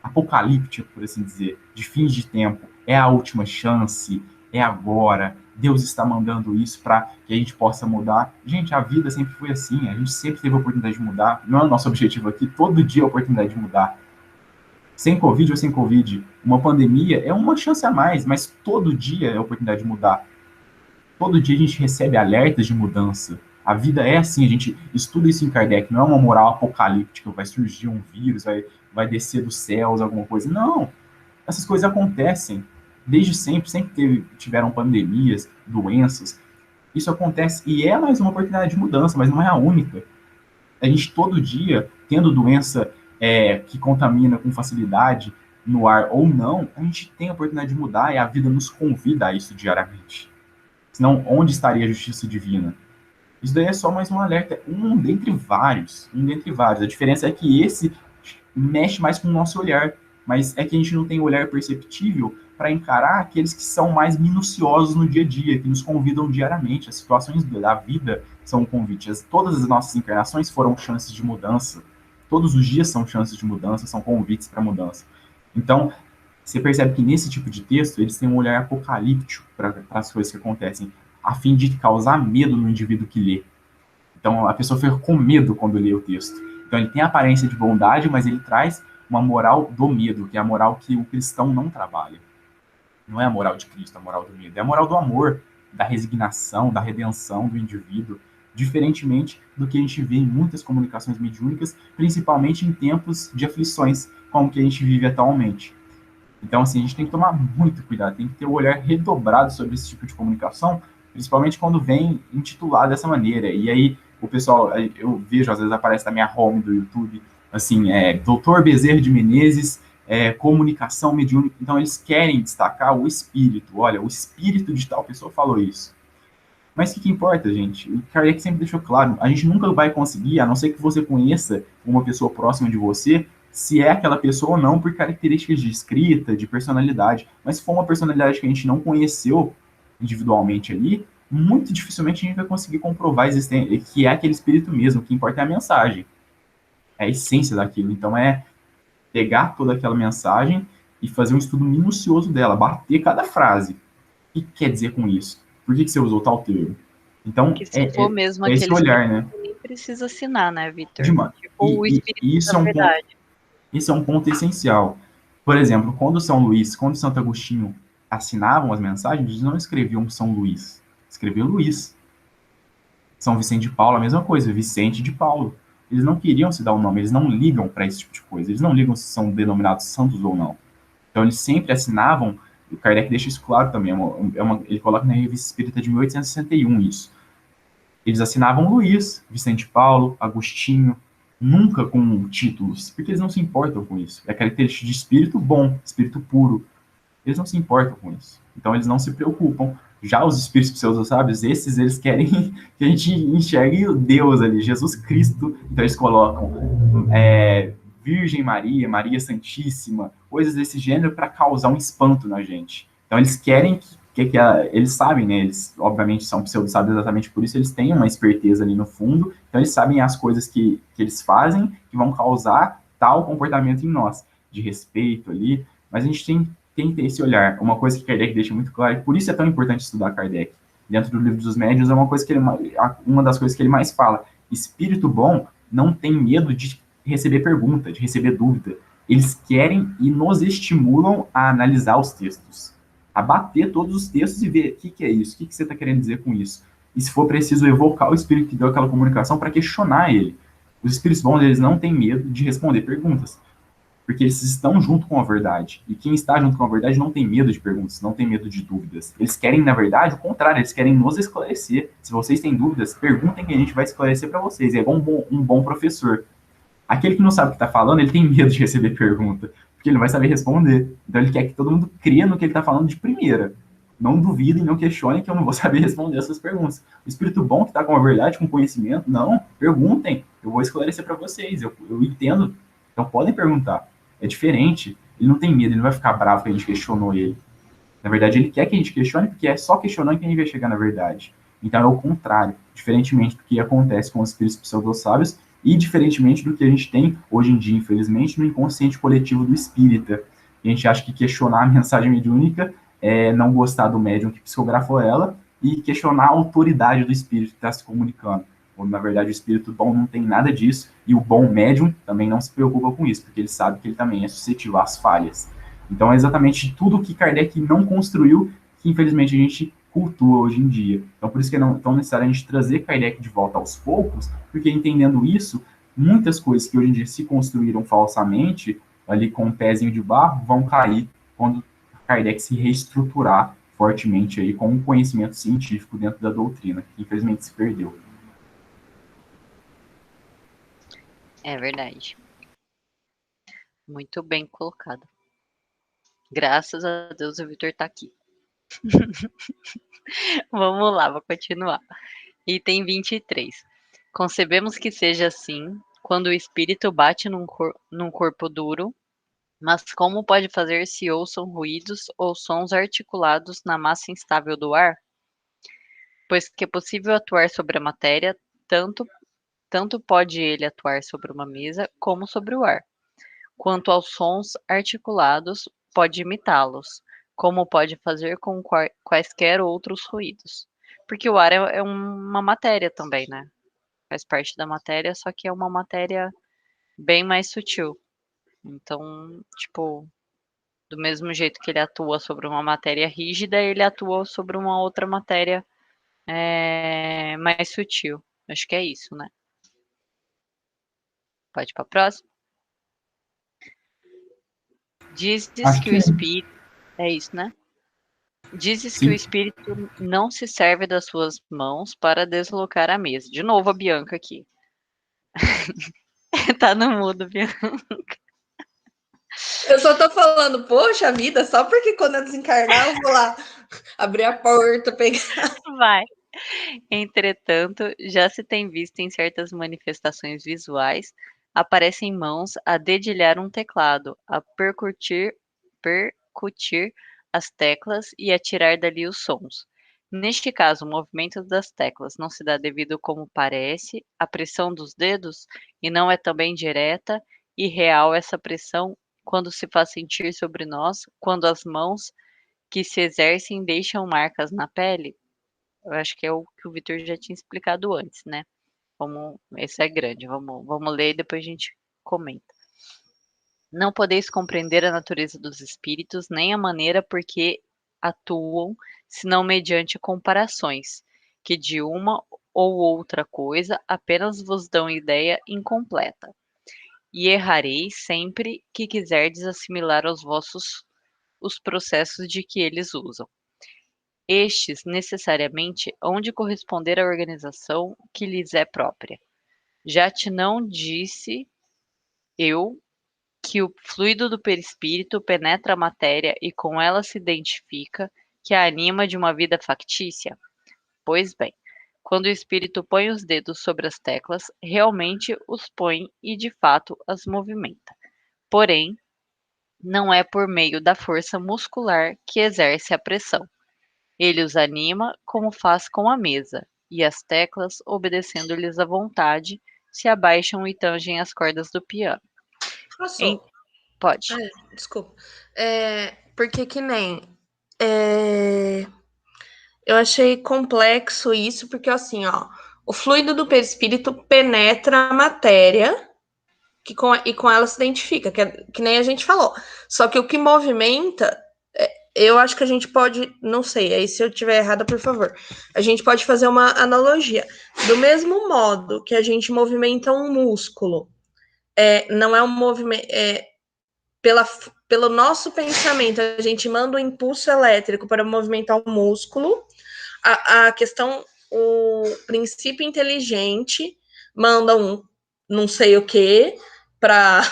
apocalíptica, por assim dizer, de fim de tempo. É a última chance, é agora. Deus está mandando isso para que a gente possa mudar. Gente, a vida sempre foi assim, a gente sempre teve a oportunidade de mudar. Não é o nosso objetivo aqui, todo dia a oportunidade de mudar. Sem Covid ou sem Covid, uma pandemia é uma chance a mais, mas todo dia é a oportunidade de mudar. Todo dia a gente recebe alertas de mudança. A vida é assim, a gente estuda isso em Kardec, não é uma moral apocalíptica, vai surgir um vírus, vai descer dos céus, alguma coisa. Não, essas coisas acontecem. Desde sempre tiveram pandemias, doenças. Isso acontece e é mais uma oportunidade de mudança, mas não é a única. A gente todo dia, tendo doença que contamina com facilidade no ar ou não, a gente tem a oportunidade de mudar e a vida nos convida a isso diariamente. Senão, onde estaria a justiça divina? Isso daí é só mais um alerta, um dentre vários. A diferença é que esse mexe mais com o nosso olhar, mas é que a gente não tem olhar perceptível para encarar aqueles que são mais minuciosos no dia a dia, que nos convidam diariamente. As situações da vida são um convite. Todas as nossas encarnações foram chances de mudança. Todos os dias são chances de mudança, são convites para mudança. Então, você percebe que nesse tipo de texto, eles têm um olhar apocalíptico para as coisas que acontecem, a fim de causar medo no indivíduo que lê. Então, a pessoa fica com medo quando lê o texto. Então, ele tem a aparência de bondade, mas ele traz uma moral do medo, que é a moral que o cristão não trabalha. Não é a moral de Cristo, a moral do medo. É a moral do amor, da resignação, da redenção do indivíduo, diferentemente do que a gente vê em muitas comunicações mediúnicas, principalmente em tempos de aflições, como que a gente vive atualmente. Então, assim, a gente tem que tomar muito cuidado, tem que ter o olhar redobrado sobre esse tipo de comunicação, principalmente quando vem intitulado dessa maneira. E aí, o pessoal, eu vejo, às vezes aparece na minha home do YouTube, assim, Dr. Bezerra de Menezes, comunicação mediúnica. Então, eles querem destacar o espírito. Olha, o espírito de tal pessoa falou isso. Mas o que importa, gente? O Kardec sempre deixou claro, a gente nunca vai conseguir, a não ser que você conheça uma pessoa próxima de você, se é aquela pessoa ou não, por características de escrita, de personalidade. Mas se for uma personalidade que a gente não conheceu individualmente ali, muito dificilmente a gente vai conseguir comprovar que é aquele espírito mesmo. O que importa é a mensagem, é a essência daquilo. Então, pegar toda aquela mensagem e fazer um estudo minucioso dela, bater cada frase. O que quer dizer com isso? Por que você usou tal termo? Então, que se for mesmo esse olhar, né? Nem precisa assinar, né, Vitor? Tipo, o espírito da verdade. Isso é um ponto essencial. Por exemplo, quando São Luís, quando Santo Agostinho assinavam as mensagens, eles não escreviam São Luís, escreviam Luís. São Vicente de Paulo, a mesma coisa, Vicente de Paulo. Eles não queriam se dar o nome, eles não ligam para esse tipo de coisa, eles não ligam se são denominados santos ou não. Então, eles sempre assinavam, o Kardec deixa isso claro também, ele coloca na Revista Espírita de 1861 isso. Eles assinavam Luís, Vicente de Paulo, Agostinho, nunca com títulos, porque eles não se importam com isso. É característica de espírito bom, espírito puro. Eles não se importam com isso. Então, eles não se preocupam Já os espíritos pseudo-sábios, esses, eles querem que a gente enxergue o Deus ali, Jesus Cristo. Então eles colocam Virgem Maria, Maria Santíssima, coisas desse gênero para causar um espanto na gente. Então eles querem eles sabem, né? Eles obviamente são pseudo-sábios exatamente por isso, eles têm uma esperteza ali no fundo, então eles sabem as coisas que eles fazem que vão causar tal comportamento em nós, de respeito ali, mas a gente tem que ter esse olhar. Uma coisa que Kardec deixa muito claro, e por isso é tão importante estudar Kardec. Dentro do Livro dos Médiuns, é uma das coisas que ele mais fala. Espírito bom não tem medo de receber pergunta, de receber dúvida. Eles querem e nos estimulam a analisar os textos, a bater todos os textos e ver o que é isso, o que você está querendo dizer com isso. E se for preciso evocar o espírito que deu aquela comunicação para questionar ele. Os espíritos bons, eles não têm medo de responder perguntas, porque eles estão junto com a verdade. E quem está junto com a verdade não tem medo de perguntas, não tem medo de dúvidas. Eles querem, na verdade, o contrário, eles querem nos esclarecer. Se vocês têm dúvidas, perguntem que a gente vai esclarecer para vocês. É igual um bom professor. Aquele que não sabe o que está falando, ele tem medo de receber pergunta, porque ele não vai saber responder. Então ele quer que todo mundo creia no que ele está falando de primeira. Não duvidem, não questionem que eu não vou saber responder essas perguntas. O espírito bom que está com a verdade, com conhecimento, não, perguntem, eu vou esclarecer para vocês, eu entendo. Então podem perguntar. É diferente, ele não tem medo, ele não vai ficar bravo que a gente questionou ele. Na verdade, ele quer que a gente questione, porque é só questionando que a gente vai chegar na verdade. Então é o contrário, diferentemente do que acontece com os espíritos pseudo-sábios e diferentemente do que a gente tem hoje em dia, infelizmente, no inconsciente coletivo do espírita. A gente acha que questionar a mensagem mediúnica é não gostar do médium que psicografou ela e questionar a autoridade do espírito que está se comunicando. Quando, na verdade, o espírito bom não tem nada disso, e o bom médium também não se preocupa com isso, porque ele sabe que ele também é suscetível às falhas. Então, é exatamente tudo que Kardec não construiu que, infelizmente, a gente cultua hoje em dia. Então, por isso que é tão necessário a gente trazer Kardec de volta aos poucos, porque entendendo isso, muitas coisas que hoje em dia se construíram falsamente, ali com um pezinho de barro, vão cair quando Kardec se reestruturar fortemente aí com um conhecimento científico dentro da doutrina, que infelizmente se perdeu. É verdade. Muito bem colocado. Graças a Deus o Vitor tá aqui. Vamos lá, vou continuar. Item 23. Concebemos que seja assim quando o espírito bate num corpo duro, mas como pode fazer se ouçam ruídos ou sons articulados na massa instável do ar? Pois que é possível atuar sobre a matéria, tanto pode ele atuar sobre uma mesa como sobre o ar. Quanto aos sons articulados, pode imitá-los, como pode fazer com quaisquer outros ruídos. Porque o ar é uma matéria também, né? Faz parte da matéria, só que é uma matéria bem mais sutil. Então, tipo, do mesmo jeito que ele atua sobre uma matéria rígida, ele atua sobre uma outra matéria mais sutil. Acho que é isso, né? Pode ir para a próxima? Dizes Acho que que o espírito. É isso, né? Dizes que o sim. espírito não se serve das suas mãos para deslocar a mesa. De novo a Bianca aqui. Tá no mudo, Bianca. Eu só tô falando, poxa vida, só porque quando eu desencarnar eu vou lá abrir a porta, pegar. Vai. Entretanto, já se tem visto em certas manifestações visuais, aparecem mãos a dedilhar um teclado, a percutir as teclas e a tirar dali os sons. Neste caso, o movimento das teclas não se dá devido como parece à pressão dos dedos e não é também direta e real essa pressão quando se faz sentir sobre nós, quando as mãos que se exercem deixam marcas na pele? Eu acho que é o que o Vitor já tinha explicado antes, né? Esse é grande, vamos ler e depois a gente comenta. Não podeis compreender a natureza dos espíritos, nem a maneira por que atuam, senão mediante comparações, que de uma ou outra coisa apenas vos dão ideia incompleta. E errareis sempre que quiserdes assimilar aos vossos os processos de que eles usam. Estes, necessariamente, hão de corresponder à organização que lhes é própria. Já te não disse eu que o fluido do perispírito penetra a matéria e com ela se identifica, que a anima de uma vida factícia? Pois bem, quando o espírito põe os dedos sobre as teclas, realmente os põe e de fato as movimenta. Porém, não é por meio da força muscular que exerce a pressão. Ele os anima como faz com a mesa, e as teclas, obedecendo-lhes à vontade, se abaixam e tangem as cordas do piano. Posso? Pode. Desculpa. Porque que nem. Eu achei complexo isso, porque assim, ó, o fluido do perispírito penetra a matéria e com ela se identifica, que nem a gente falou. Só que o que movimenta, eu acho que a gente pode, não sei, aí se eu estiver errada, por favor, a gente pode fazer uma analogia. Do mesmo modo que a gente movimenta um músculo, não é um movimento. Pelo nosso pensamento, a gente manda um impulso elétrico para movimentar o músculo. A questão, o princípio inteligente manda um não sei o que para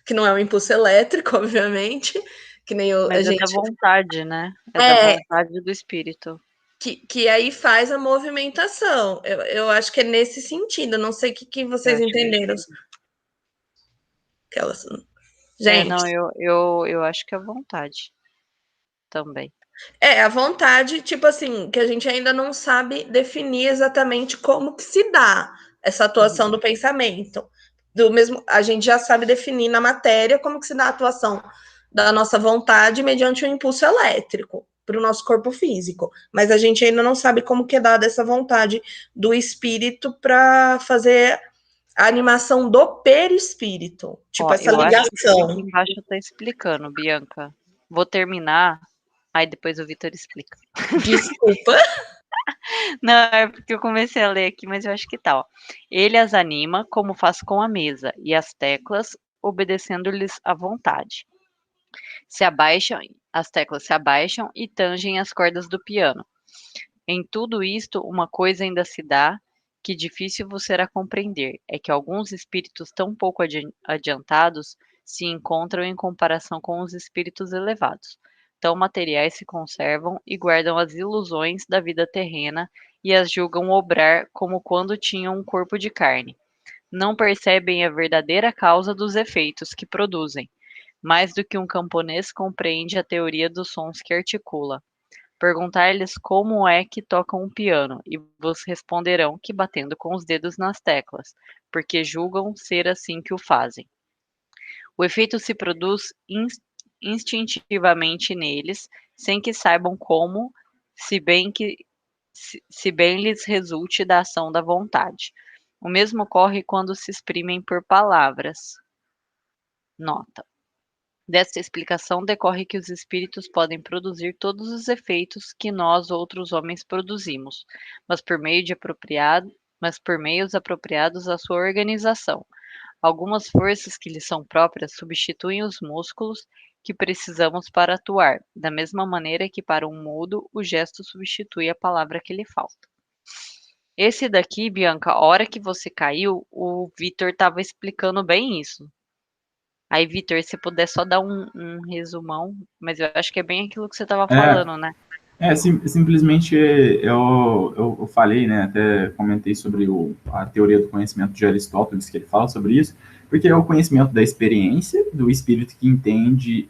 que não é um impulso elétrico, obviamente, que nem a Mas é da gente. vontade, né? É da vontade do espírito. Que aí faz a movimentação. Eu acho que é nesse sentido. Não sei o que vocês entenderam. Aquelas. Gente. Não, eu acho que é vontade também. A vontade, tipo assim, que a gente ainda não sabe definir exatamente como que se dá essa atuação do pensamento. Do mesmo, a gente já sabe definir na matéria como que se dá a atuação da nossa vontade mediante um impulso elétrico para o nosso corpo físico. Mas a gente ainda não sabe como que é dada essa vontade do espírito para fazer a animação do perispírito. Tipo, essa ligação. Aqui embaixo está explicando, Bianca. Vou terminar, aí depois o Vitor explica. Desculpa. Não, é porque eu comecei a ler aqui, mas eu acho que tá, ó. Ele as anima como faz com a mesa, e as teclas, obedecendo-lhes à vontade. As teclas se abaixam e tangem as cordas do piano. Em tudo isto, uma coisa ainda se dá, que difícil vos será compreender, é que alguns espíritos tão pouco adiantados se encontram em comparação com os espíritos elevados. Tão materiais se conservam e guardam as ilusões da vida terrena e as julgam obrar como quando tinham um corpo de carne. Não percebem a verdadeira causa dos efeitos que produzem, mais do que um camponês compreende a teoria dos sons que articula. Perguntar-lhes como é que tocam um piano, e vos responderão que batendo com os dedos nas teclas, porque julgam ser assim que o fazem. O efeito se produz instintivamente neles, sem que saibam como, se bem lhes resulte da ação da vontade. O mesmo ocorre quando se exprimem por palavras. Nota. Desta explicação decorre que os espíritos podem produzir todos os efeitos que nós outros homens produzimos, mas por meios apropriados à sua organização. Algumas forças que lhes são próprias substituem os músculos que precisamos para atuar, da mesma maneira que para um mudo o gesto substitui a palavra que lhe falta. Esse daqui, Bianca, a hora que você caiu, o Vitor estava explicando bem isso. Aí, Vitor, se puder só dar um resumão, mas eu acho que é bem aquilo que você estava falando, né? Simplesmente eu falei, né, até comentei sobre a teoria do conhecimento de Aristóteles, que ele fala sobre isso, porque é o conhecimento da experiência do espírito que entende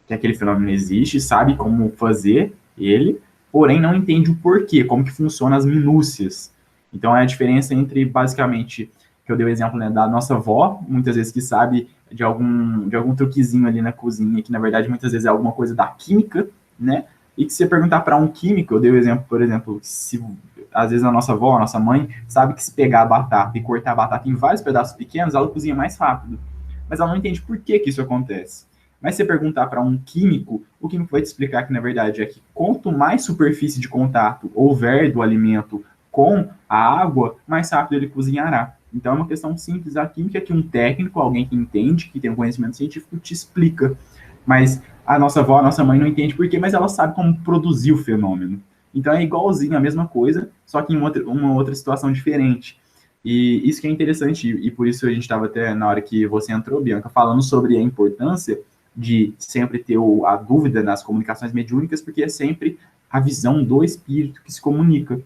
que aquele fenômeno existe, sabe como fazer ele, porém não entende o porquê, como que funciona as minúcias. Então, é a diferença entre, basicamente, que eu dei o exemplo, né, da nossa avó, muitas vezes que sabe de algum truquezinho ali na cozinha, que na verdade muitas vezes é alguma coisa da química, né, e que se você perguntar para um químico, eu dei o exemplo, por exemplo, se às vezes a nossa avó, a nossa mãe, sabe que se pegar a batata e cortar a batata em vários pedaços pequenos, ela cozinha mais rápido. Mas ela não entende por que isso acontece. Mas se você perguntar para um químico, o químico vai te explicar que, na verdade, é que quanto mais superfície de contato houver do alimento com a água, mais rápido ele cozinhará. Então, é uma questão simples da química que um técnico, alguém que entende, que tem um conhecimento científico, te explica. Mas a nossa avó, a nossa mãe não entende por quê, mas ela sabe como produzir o fenômeno. Então, é igualzinho, a mesma coisa, só que em uma outra situação diferente. E isso que é interessante, e por isso a gente estava até, na hora que você entrou, Bianca, falando sobre a importância de sempre ter a dúvida nas comunicações mediúnicas, porque é sempre a visão do espírito que se comunica.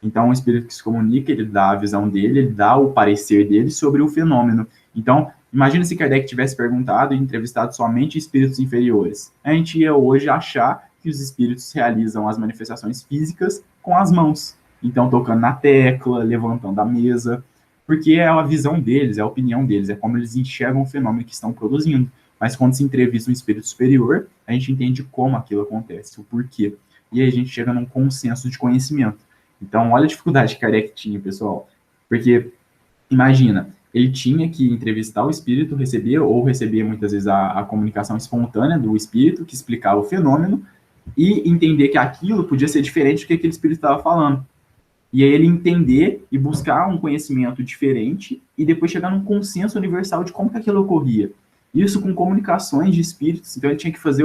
Então, o espírito que se comunica, ele dá a visão dele, ele dá o parecer dele sobre o fenômeno. Então, imagina se Kardec tivesse perguntado e entrevistado somente espíritos inferiores. A gente ia hoje achar que os espíritos realizam as manifestações físicas com as mãos. Então, tocando na tecla, levantando a mesa, porque é a visão deles, é a opinião deles, é como eles enxergam o fenômeno que estão produzindo. Mas quando se entrevista um espírito superior, a gente entende como aquilo acontece, o porquê. E aí a gente chega num consenso de conhecimento. Então, olha a dificuldade que Kardec tinha, pessoal. Porque, imagina, ele tinha que entrevistar o espírito, receber muitas vezes a comunicação espontânea do espírito, que explicava o fenômeno, e entender que aquilo podia ser diferente do que aquele espírito estava falando. E aí ele entender e buscar um conhecimento diferente, e depois chegar num consenso universal de como que aquilo ocorria. Isso com comunicações de espíritos, então ele tinha que fazer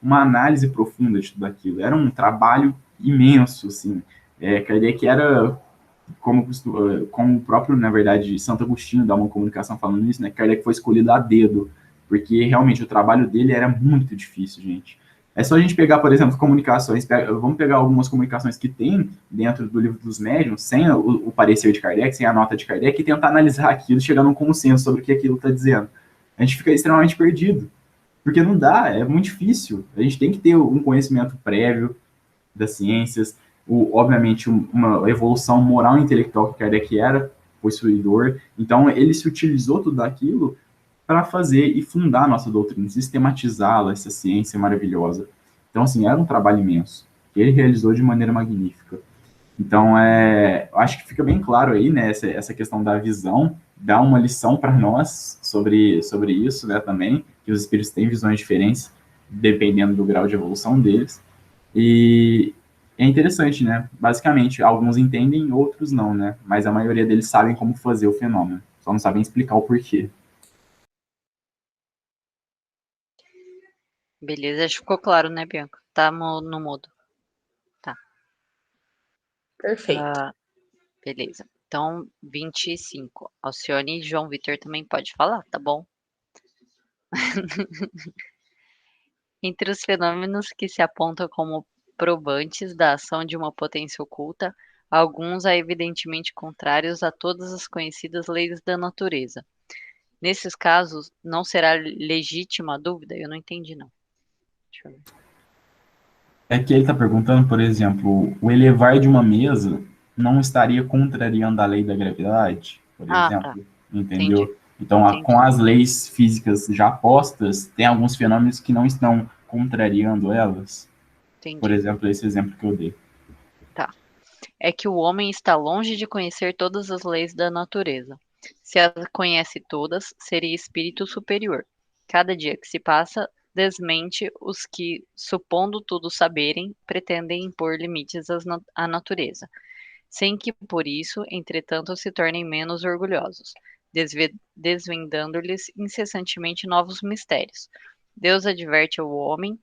uma análise profunda de tudo aquilo. Era um trabalho imenso, assim. Kardec era, como o próprio, na verdade, Santo Agostinho dá uma comunicação falando isso, né? Kardec foi escolhido a dedo, porque realmente o trabalho dele era muito difícil, gente. É só a gente pegar, por exemplo, comunicações, vamos pegar algumas comunicações que tem dentro do livro dos médiuns, sem o parecer de Kardec, sem a nota de Kardec, e tentar analisar aquilo, chegar num consenso sobre o que aquilo está dizendo. A gente fica extremamente perdido, porque não dá, é muito difícil. A gente tem que ter um conhecimento prévio das ciências, obviamente, uma evolução moral e intelectual que Kardec era possuidor. Então, ele se utilizou tudo aquilo para fazer e fundar a nossa doutrina, sistematizá-la, essa ciência maravilhosa. Então, assim, era um trabalho imenso, que ele realizou de maneira magnífica. Então, acho que fica bem claro aí, né, essa questão da visão, dá uma lição para nós sobre isso, né, também, que os espíritos têm visões diferentes, dependendo do grau de evolução deles. E é interessante, né? Basicamente, alguns entendem, outros não, né? Mas a maioria deles sabem como fazer o fenômeno, só não sabem explicar o porquê. Beleza, acho que ficou claro, né, Bianca? Tá no mudo. Tá. Perfeito. Beleza. Então, 25. Alcione e João Vitor também pode falar, tá bom? Entre os fenômenos que se apontam como probantes da ação de uma potência oculta, alguns há evidentemente contrários a todas as conhecidas leis da natureza. Nesses casos, não será legítima a dúvida? Eu não entendi, não. Deixa eu ver. É que ele está perguntando, por exemplo, o elevar de uma mesa não estaria contrariando a lei da gravidade, por exemplo? Tá. Entendeu? Entendi. Então, Entendi. com as leis físicas já postas, tem alguns fenômenos que não estão contrariando elas. Entendi. Por exemplo, esse exemplo que eu dei. Tá. É que o homem está longe de conhecer todas as leis da natureza. Se as conhece todas, seria espírito superior. Cada dia que se passa, desmente os que, supondo tudo saberem, pretendem impor limites à natureza, sem que por isso, entretanto, se tornem menos orgulhosos, desvendando-lhes incessantemente novos mistérios. Deus adverte ao homem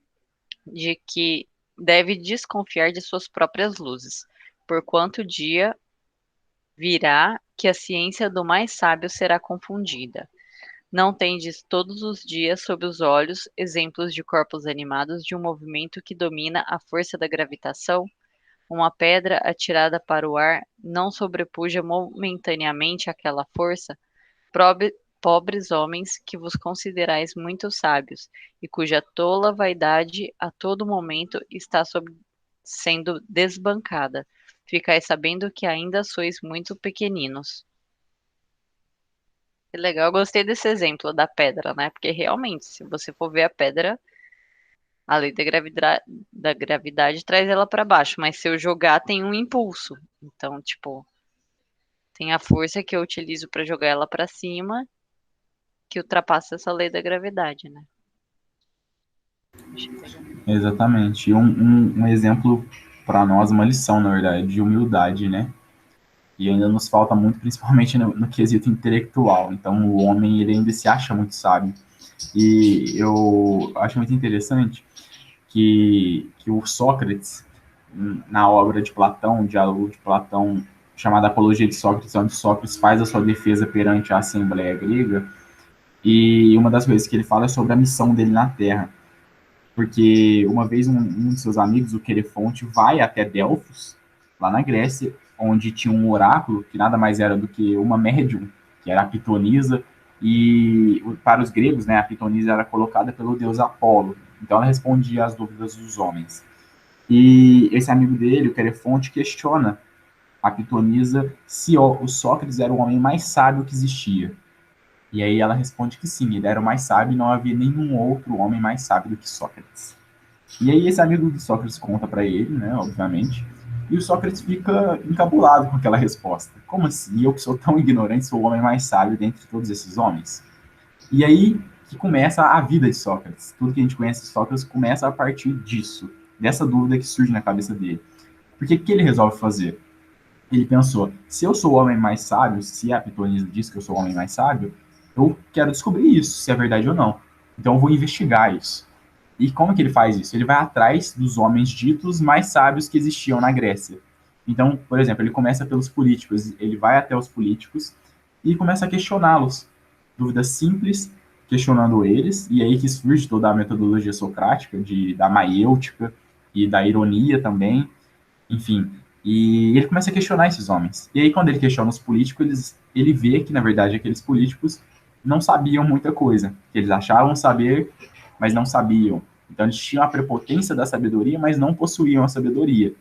de que deve desconfiar de suas próprias luzes, porquanto o dia virá que a ciência do mais sábio será confundida. Não tendes todos os dias sob os olhos exemplos de corpos animados de um movimento que domina a força da gravitação? Uma pedra atirada para o ar não sobrepuja momentaneamente aquela força? Pobres homens que vos considerais muito sábios e cuja tola vaidade a todo momento está sendo desbancada. Ficais sabendo que ainda sois muito pequeninos. Que legal, eu gostei desse exemplo da pedra, né? Porque realmente, se você for ver a pedra, a lei da gravidade traz ela para baixo, mas se eu jogar tem um impulso. Então, tipo, tem a força que eu utilizo para jogar ela para cima, que ultrapassa essa lei da gravidade, né? Exatamente. Um exemplo para nós, uma lição, na verdade, de humildade, né? E ainda nos falta muito, principalmente no quesito intelectual. Então, o homem, ele ainda se acha muito sábio. E eu acho muito interessante que o Sócrates, na obra de Platão, o diálogo de Platão, chamada Apologia de Sócrates, onde Sócrates faz a sua defesa perante a Assembleia Grega, e uma das coisas que ele fala é sobre a missão dele na Terra. porque uma vez um de seus amigos, o Querefonte, vai até Delfos, lá na Grécia, onde tinha um oráculo, que nada mais era do que uma médium, que era a Pitonisa, e para os gregos, né, a Pitonisa era colocada pelo deus Apolo, então ela respondia às dúvidas dos homens. E esse amigo dele, o Querefonte, questiona a Pitonisa se o Sócrates era o homem mais sábio que existia. E aí ela responde que sim, ele era o mais sábio e não havia nenhum outro homem mais sábio do que Sócrates. E aí esse amigo de Sócrates conta para ele, né, obviamente, e o Sócrates fica encabulado com aquela resposta. Como assim? Eu que sou tão ignorante, sou o homem mais sábio dentre todos esses homens? E aí que começa a vida de Sócrates. Tudo que a gente conhece de Sócrates começa a partir disso, dessa dúvida que surge na cabeça dele. Porque o que ele resolve fazer? Ele pensou, se eu sou o homem mais sábio, se a Pitonisa diz que eu sou o homem mais sábio, eu quero descobrir isso, se é verdade ou não. Então eu vou investigar isso. E como que ele faz isso? Ele vai atrás dos homens ditos mais sábios que existiam na Grécia. Então, por exemplo, ele começa pelos políticos, ele vai até os políticos e começa a questioná-los. Dúvidas simples, questionando eles, e aí que surge toda a metodologia socrática, da maiêutica e da ironia também, enfim. E ele começa a questionar esses homens. E aí, quando ele questiona os políticos, ele vê que, na verdade, aqueles políticos não sabiam muita coisa. Eles achavam saber, mas não sabiam. Então, eles tinham a prepotência da sabedoria, mas não possuíam a sabedoria.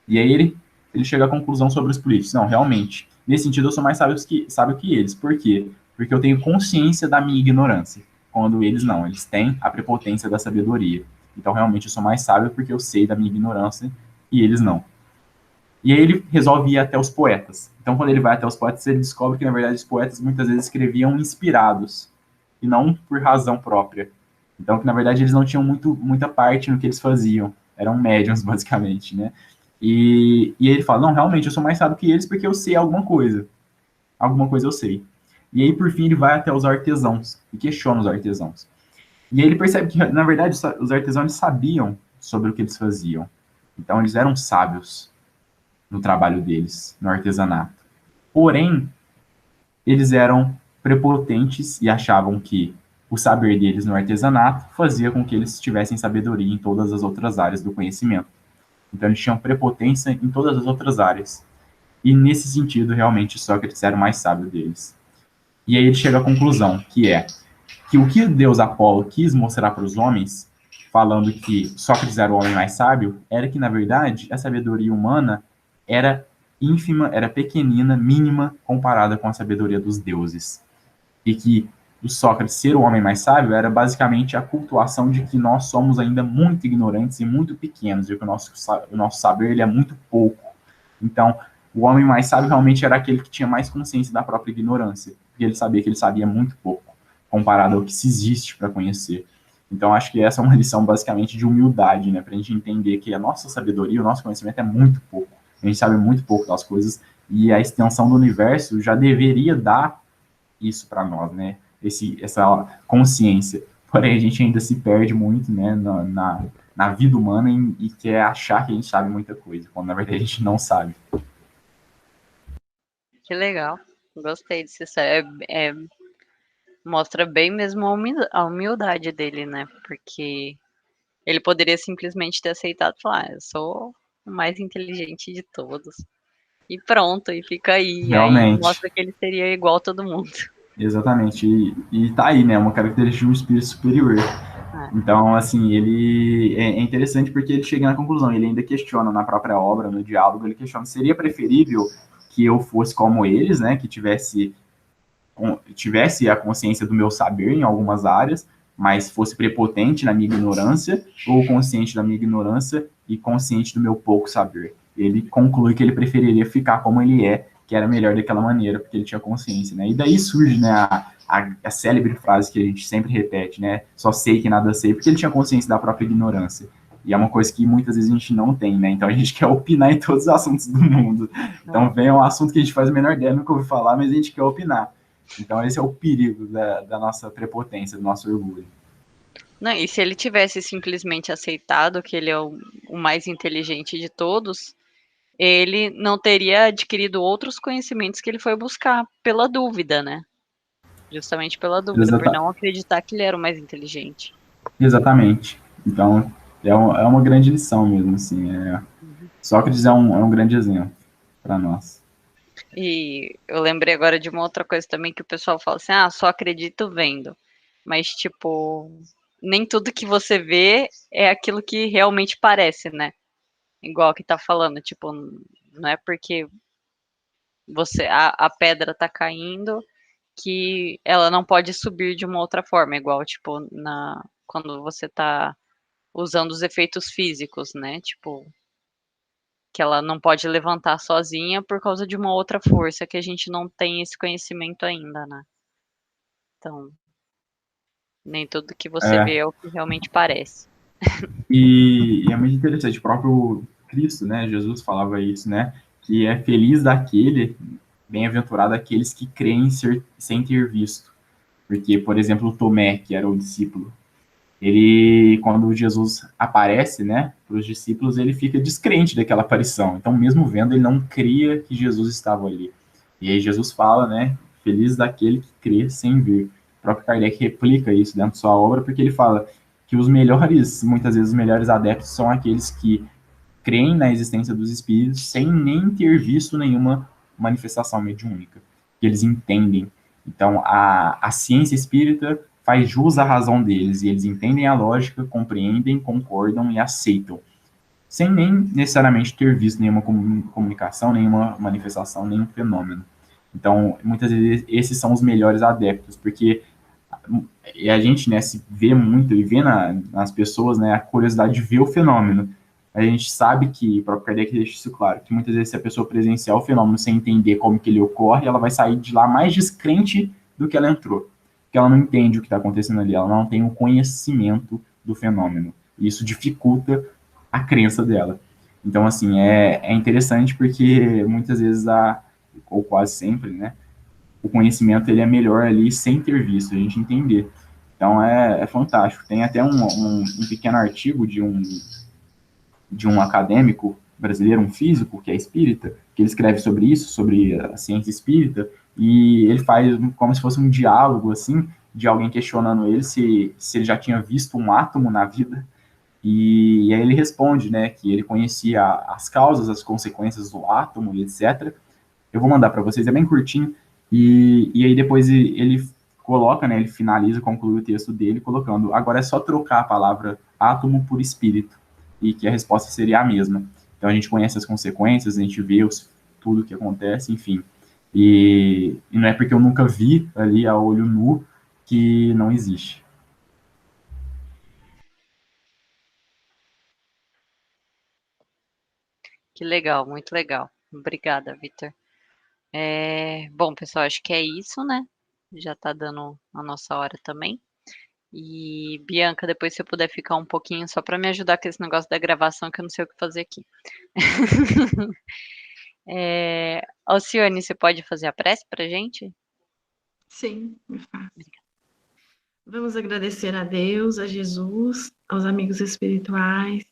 E aí, ele chega à conclusão sobre os políticos. Não, realmente, nesse sentido, eu sou mais sábio que eles. Por quê? Porque eu tenho consciência da minha ignorância. Quando eles não, eles têm a prepotência da sabedoria. Então, realmente, eu sou mais sábio porque eu sei da minha ignorância e eles não. E aí ele resolve ir até os poetas. Então, quando ele vai até os poetas, ele descobre que, na verdade, os poetas muitas vezes escreviam inspirados, e não por razão própria. Então, que, na verdade, eles não tinham muita parte no que eles faziam. Eram médiums, basicamente, né? E ele fala, não, realmente, eu sou mais sábio que eles porque eu sei alguma coisa. Alguma coisa eu sei. E aí, por fim, ele vai até os artesãos, e questiona os artesãos. E aí ele percebe que, na verdade, os artesãos sabiam sobre o que eles faziam. Então, eles eram sábios no trabalho deles, no artesanato. Porém, eles eram prepotentes e achavam que o saber deles no artesanato fazia com que eles tivessem sabedoria em todas as outras áreas do conhecimento. Então, eles tinham prepotência em todas as outras áreas. E, nesse sentido, realmente, Sócrates era o mais sábio deles. E aí ele chega à conclusão, que é que o que Deus Apolo quis mostrar para os homens, falando que Sócrates era o homem mais sábio, era que, na verdade, a sabedoria humana era ínfima, era pequenina, mínima, comparada com a sabedoria dos deuses. E que o Sócrates ser o homem mais sábio era basicamente a cultuação de que nós somos ainda muito ignorantes e muito pequenos, e que o nosso saber ele é muito pouco. Então, o homem mais sábio realmente era aquele que tinha mais consciência da própria ignorância, porque ele sabia que ele sabia muito pouco, comparado ao que se existe para conhecer. Então, acho que essa é uma lição basicamente de humildade, né, para a gente entender que a nossa sabedoria, o nosso conhecimento é muito pouco. A gente sabe muito pouco das coisas e a extensão do universo já deveria dar isso para nós, né? Essa consciência. Porém, a gente ainda se perde muito, né, na vida humana e quer achar que a gente sabe muita coisa, quando na verdade a gente não sabe. Que legal. Gostei disso. Mostra bem mesmo a humildade dele, né? Porque ele poderia simplesmente ter aceitado e falar, eu sou o mais inteligente de todos. E pronto, e fica aí. Realmente. Aí mostra que ele seria igual a todo mundo. Exatamente. E tá aí, né? Uma característica de um espírito superior. Então, assim, ele é interessante porque ele chega na conclusão, ele ainda questiona na própria obra, no diálogo, ele questiona, seria preferível que eu fosse como eles, né? Que tivesse a consciência do meu saber em algumas áreas, mas fosse prepotente na minha ignorância, ou consciente da minha ignorância e consciente do meu pouco saber. Ele conclui que ele preferiria ficar como ele é, que era melhor daquela maneira, porque ele tinha consciência, né? E daí surge, né, a célebre frase que a gente sempre repete, né? Só sei que nada sei, porque ele tinha consciência da própria ignorância. E é uma coisa que muitas vezes a gente não tem, né? Então a gente quer opinar em todos os assuntos do mundo. Então vem um assunto que a gente faz a menor ideia, nunca ouvi falar, mas a gente quer opinar. Então esse é o perigo da nossa prepotência, do nosso orgulho. Não, e se ele tivesse simplesmente aceitado que ele é o mais inteligente de todos, ele não teria adquirido outros conhecimentos que ele foi buscar pela dúvida, né? Justamente pela dúvida, por não acreditar que ele era o mais inteligente. Exatamente. Então, é uma grande lição mesmo, assim. Sócrates é um grande exemplo para nós. E eu lembrei agora de uma outra coisa também que o pessoal fala assim: ah, só acredito vendo. Mas, tipo, nem tudo que você vê é aquilo que realmente parece, né? Igual que tá falando, tipo, não é porque a pedra tá caindo que ela não pode subir de uma outra forma, igual, tipo, quando você tá usando os efeitos físicos, né? Tipo, que ela não pode levantar sozinha por causa de uma outra força que a gente não tem esse conhecimento ainda, né? Então, nem tudo que você vê É, é o que realmente parece. e é muito interessante, o próprio Cristo, né, Jesus falava isso, né, que é feliz daquele, bem-aventurado aqueles que creem sem ter visto. Porque, por exemplo, o Tomé, que era o discípulo, ele, quando Jesus aparece, né, para os discípulos, ele fica descrente daquela aparição. Então, mesmo vendo, ele não cria que Jesus estava ali. E aí Jesus fala, né, feliz daquele que crê sem ver. O próprio Kardec replica isso dentro de sua obra, porque ele fala que os melhores, muitas vezes os melhores adeptos são aqueles que creem na existência dos espíritos sem nem ter visto nenhuma manifestação mediúnica, que eles entendem. Então, a ciência espírita faz jus à razão deles, e eles entendem a lógica, compreendem, concordam e aceitam, sem nem necessariamente ter visto nenhuma comunicação, nenhuma manifestação, nenhum fenômeno. Então, muitas vezes, esses são os melhores adeptos, porque a gente, né, se vê muito e vê nas pessoas, né, a curiosidade de ver o fenômeno. A gente sabe que, o próprio Kardec deixa isso claro, que muitas vezes se a pessoa presenciar o fenômeno sem entender como que ele ocorre, ela vai sair de lá mais descrente do que ela entrou. Porque ela não entende o que está acontecendo ali, ela não tem o conhecimento do fenômeno. E isso dificulta a crença dela. Então, assim, é interessante porque muitas vezes, ou quase sempre, né, o conhecimento ele é melhor ali sem ter visto, a gente entender. Então é fantástico. Tem até um pequeno artigo de um acadêmico brasileiro, um físico, que é espírita, que ele escreve sobre isso, sobre a ciência espírita, e ele faz como se fosse um diálogo, assim, de alguém questionando ele se ele já tinha visto um átomo na vida, e aí ele responde, né, que ele conhecia as causas, as consequências do átomo e etc. Eu vou mandar para vocês, é bem curtinho, e aí depois ele coloca, né, ele finaliza, conclui o texto dele colocando, agora é só trocar a palavra átomo por espírito, e que a resposta seria a mesma. Então a gente conhece as consequências, a gente vê tudo o que acontece, enfim. E não é porque eu nunca vi ali a olho nu que não existe. Que legal, muito legal. Obrigada, Vitor. Bom, pessoal, acho que é isso, né? Já tá dando a nossa hora também. E, Bianca, depois se eu puder ficar um pouquinho só para me ajudar com esse negócio da gravação, que eu não sei o que fazer aqui. Alcione, você pode fazer a prece pra gente? Sim, me faz. Vamos agradecer a Deus, a Jesus, aos amigos espirituais,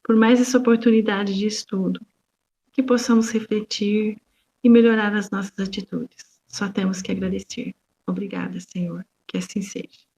por mais essa oportunidade de estudo, que possamos refletir e melhorar as nossas atitudes. Só temos que agradecer. Obrigada, Senhor. Que assim seja.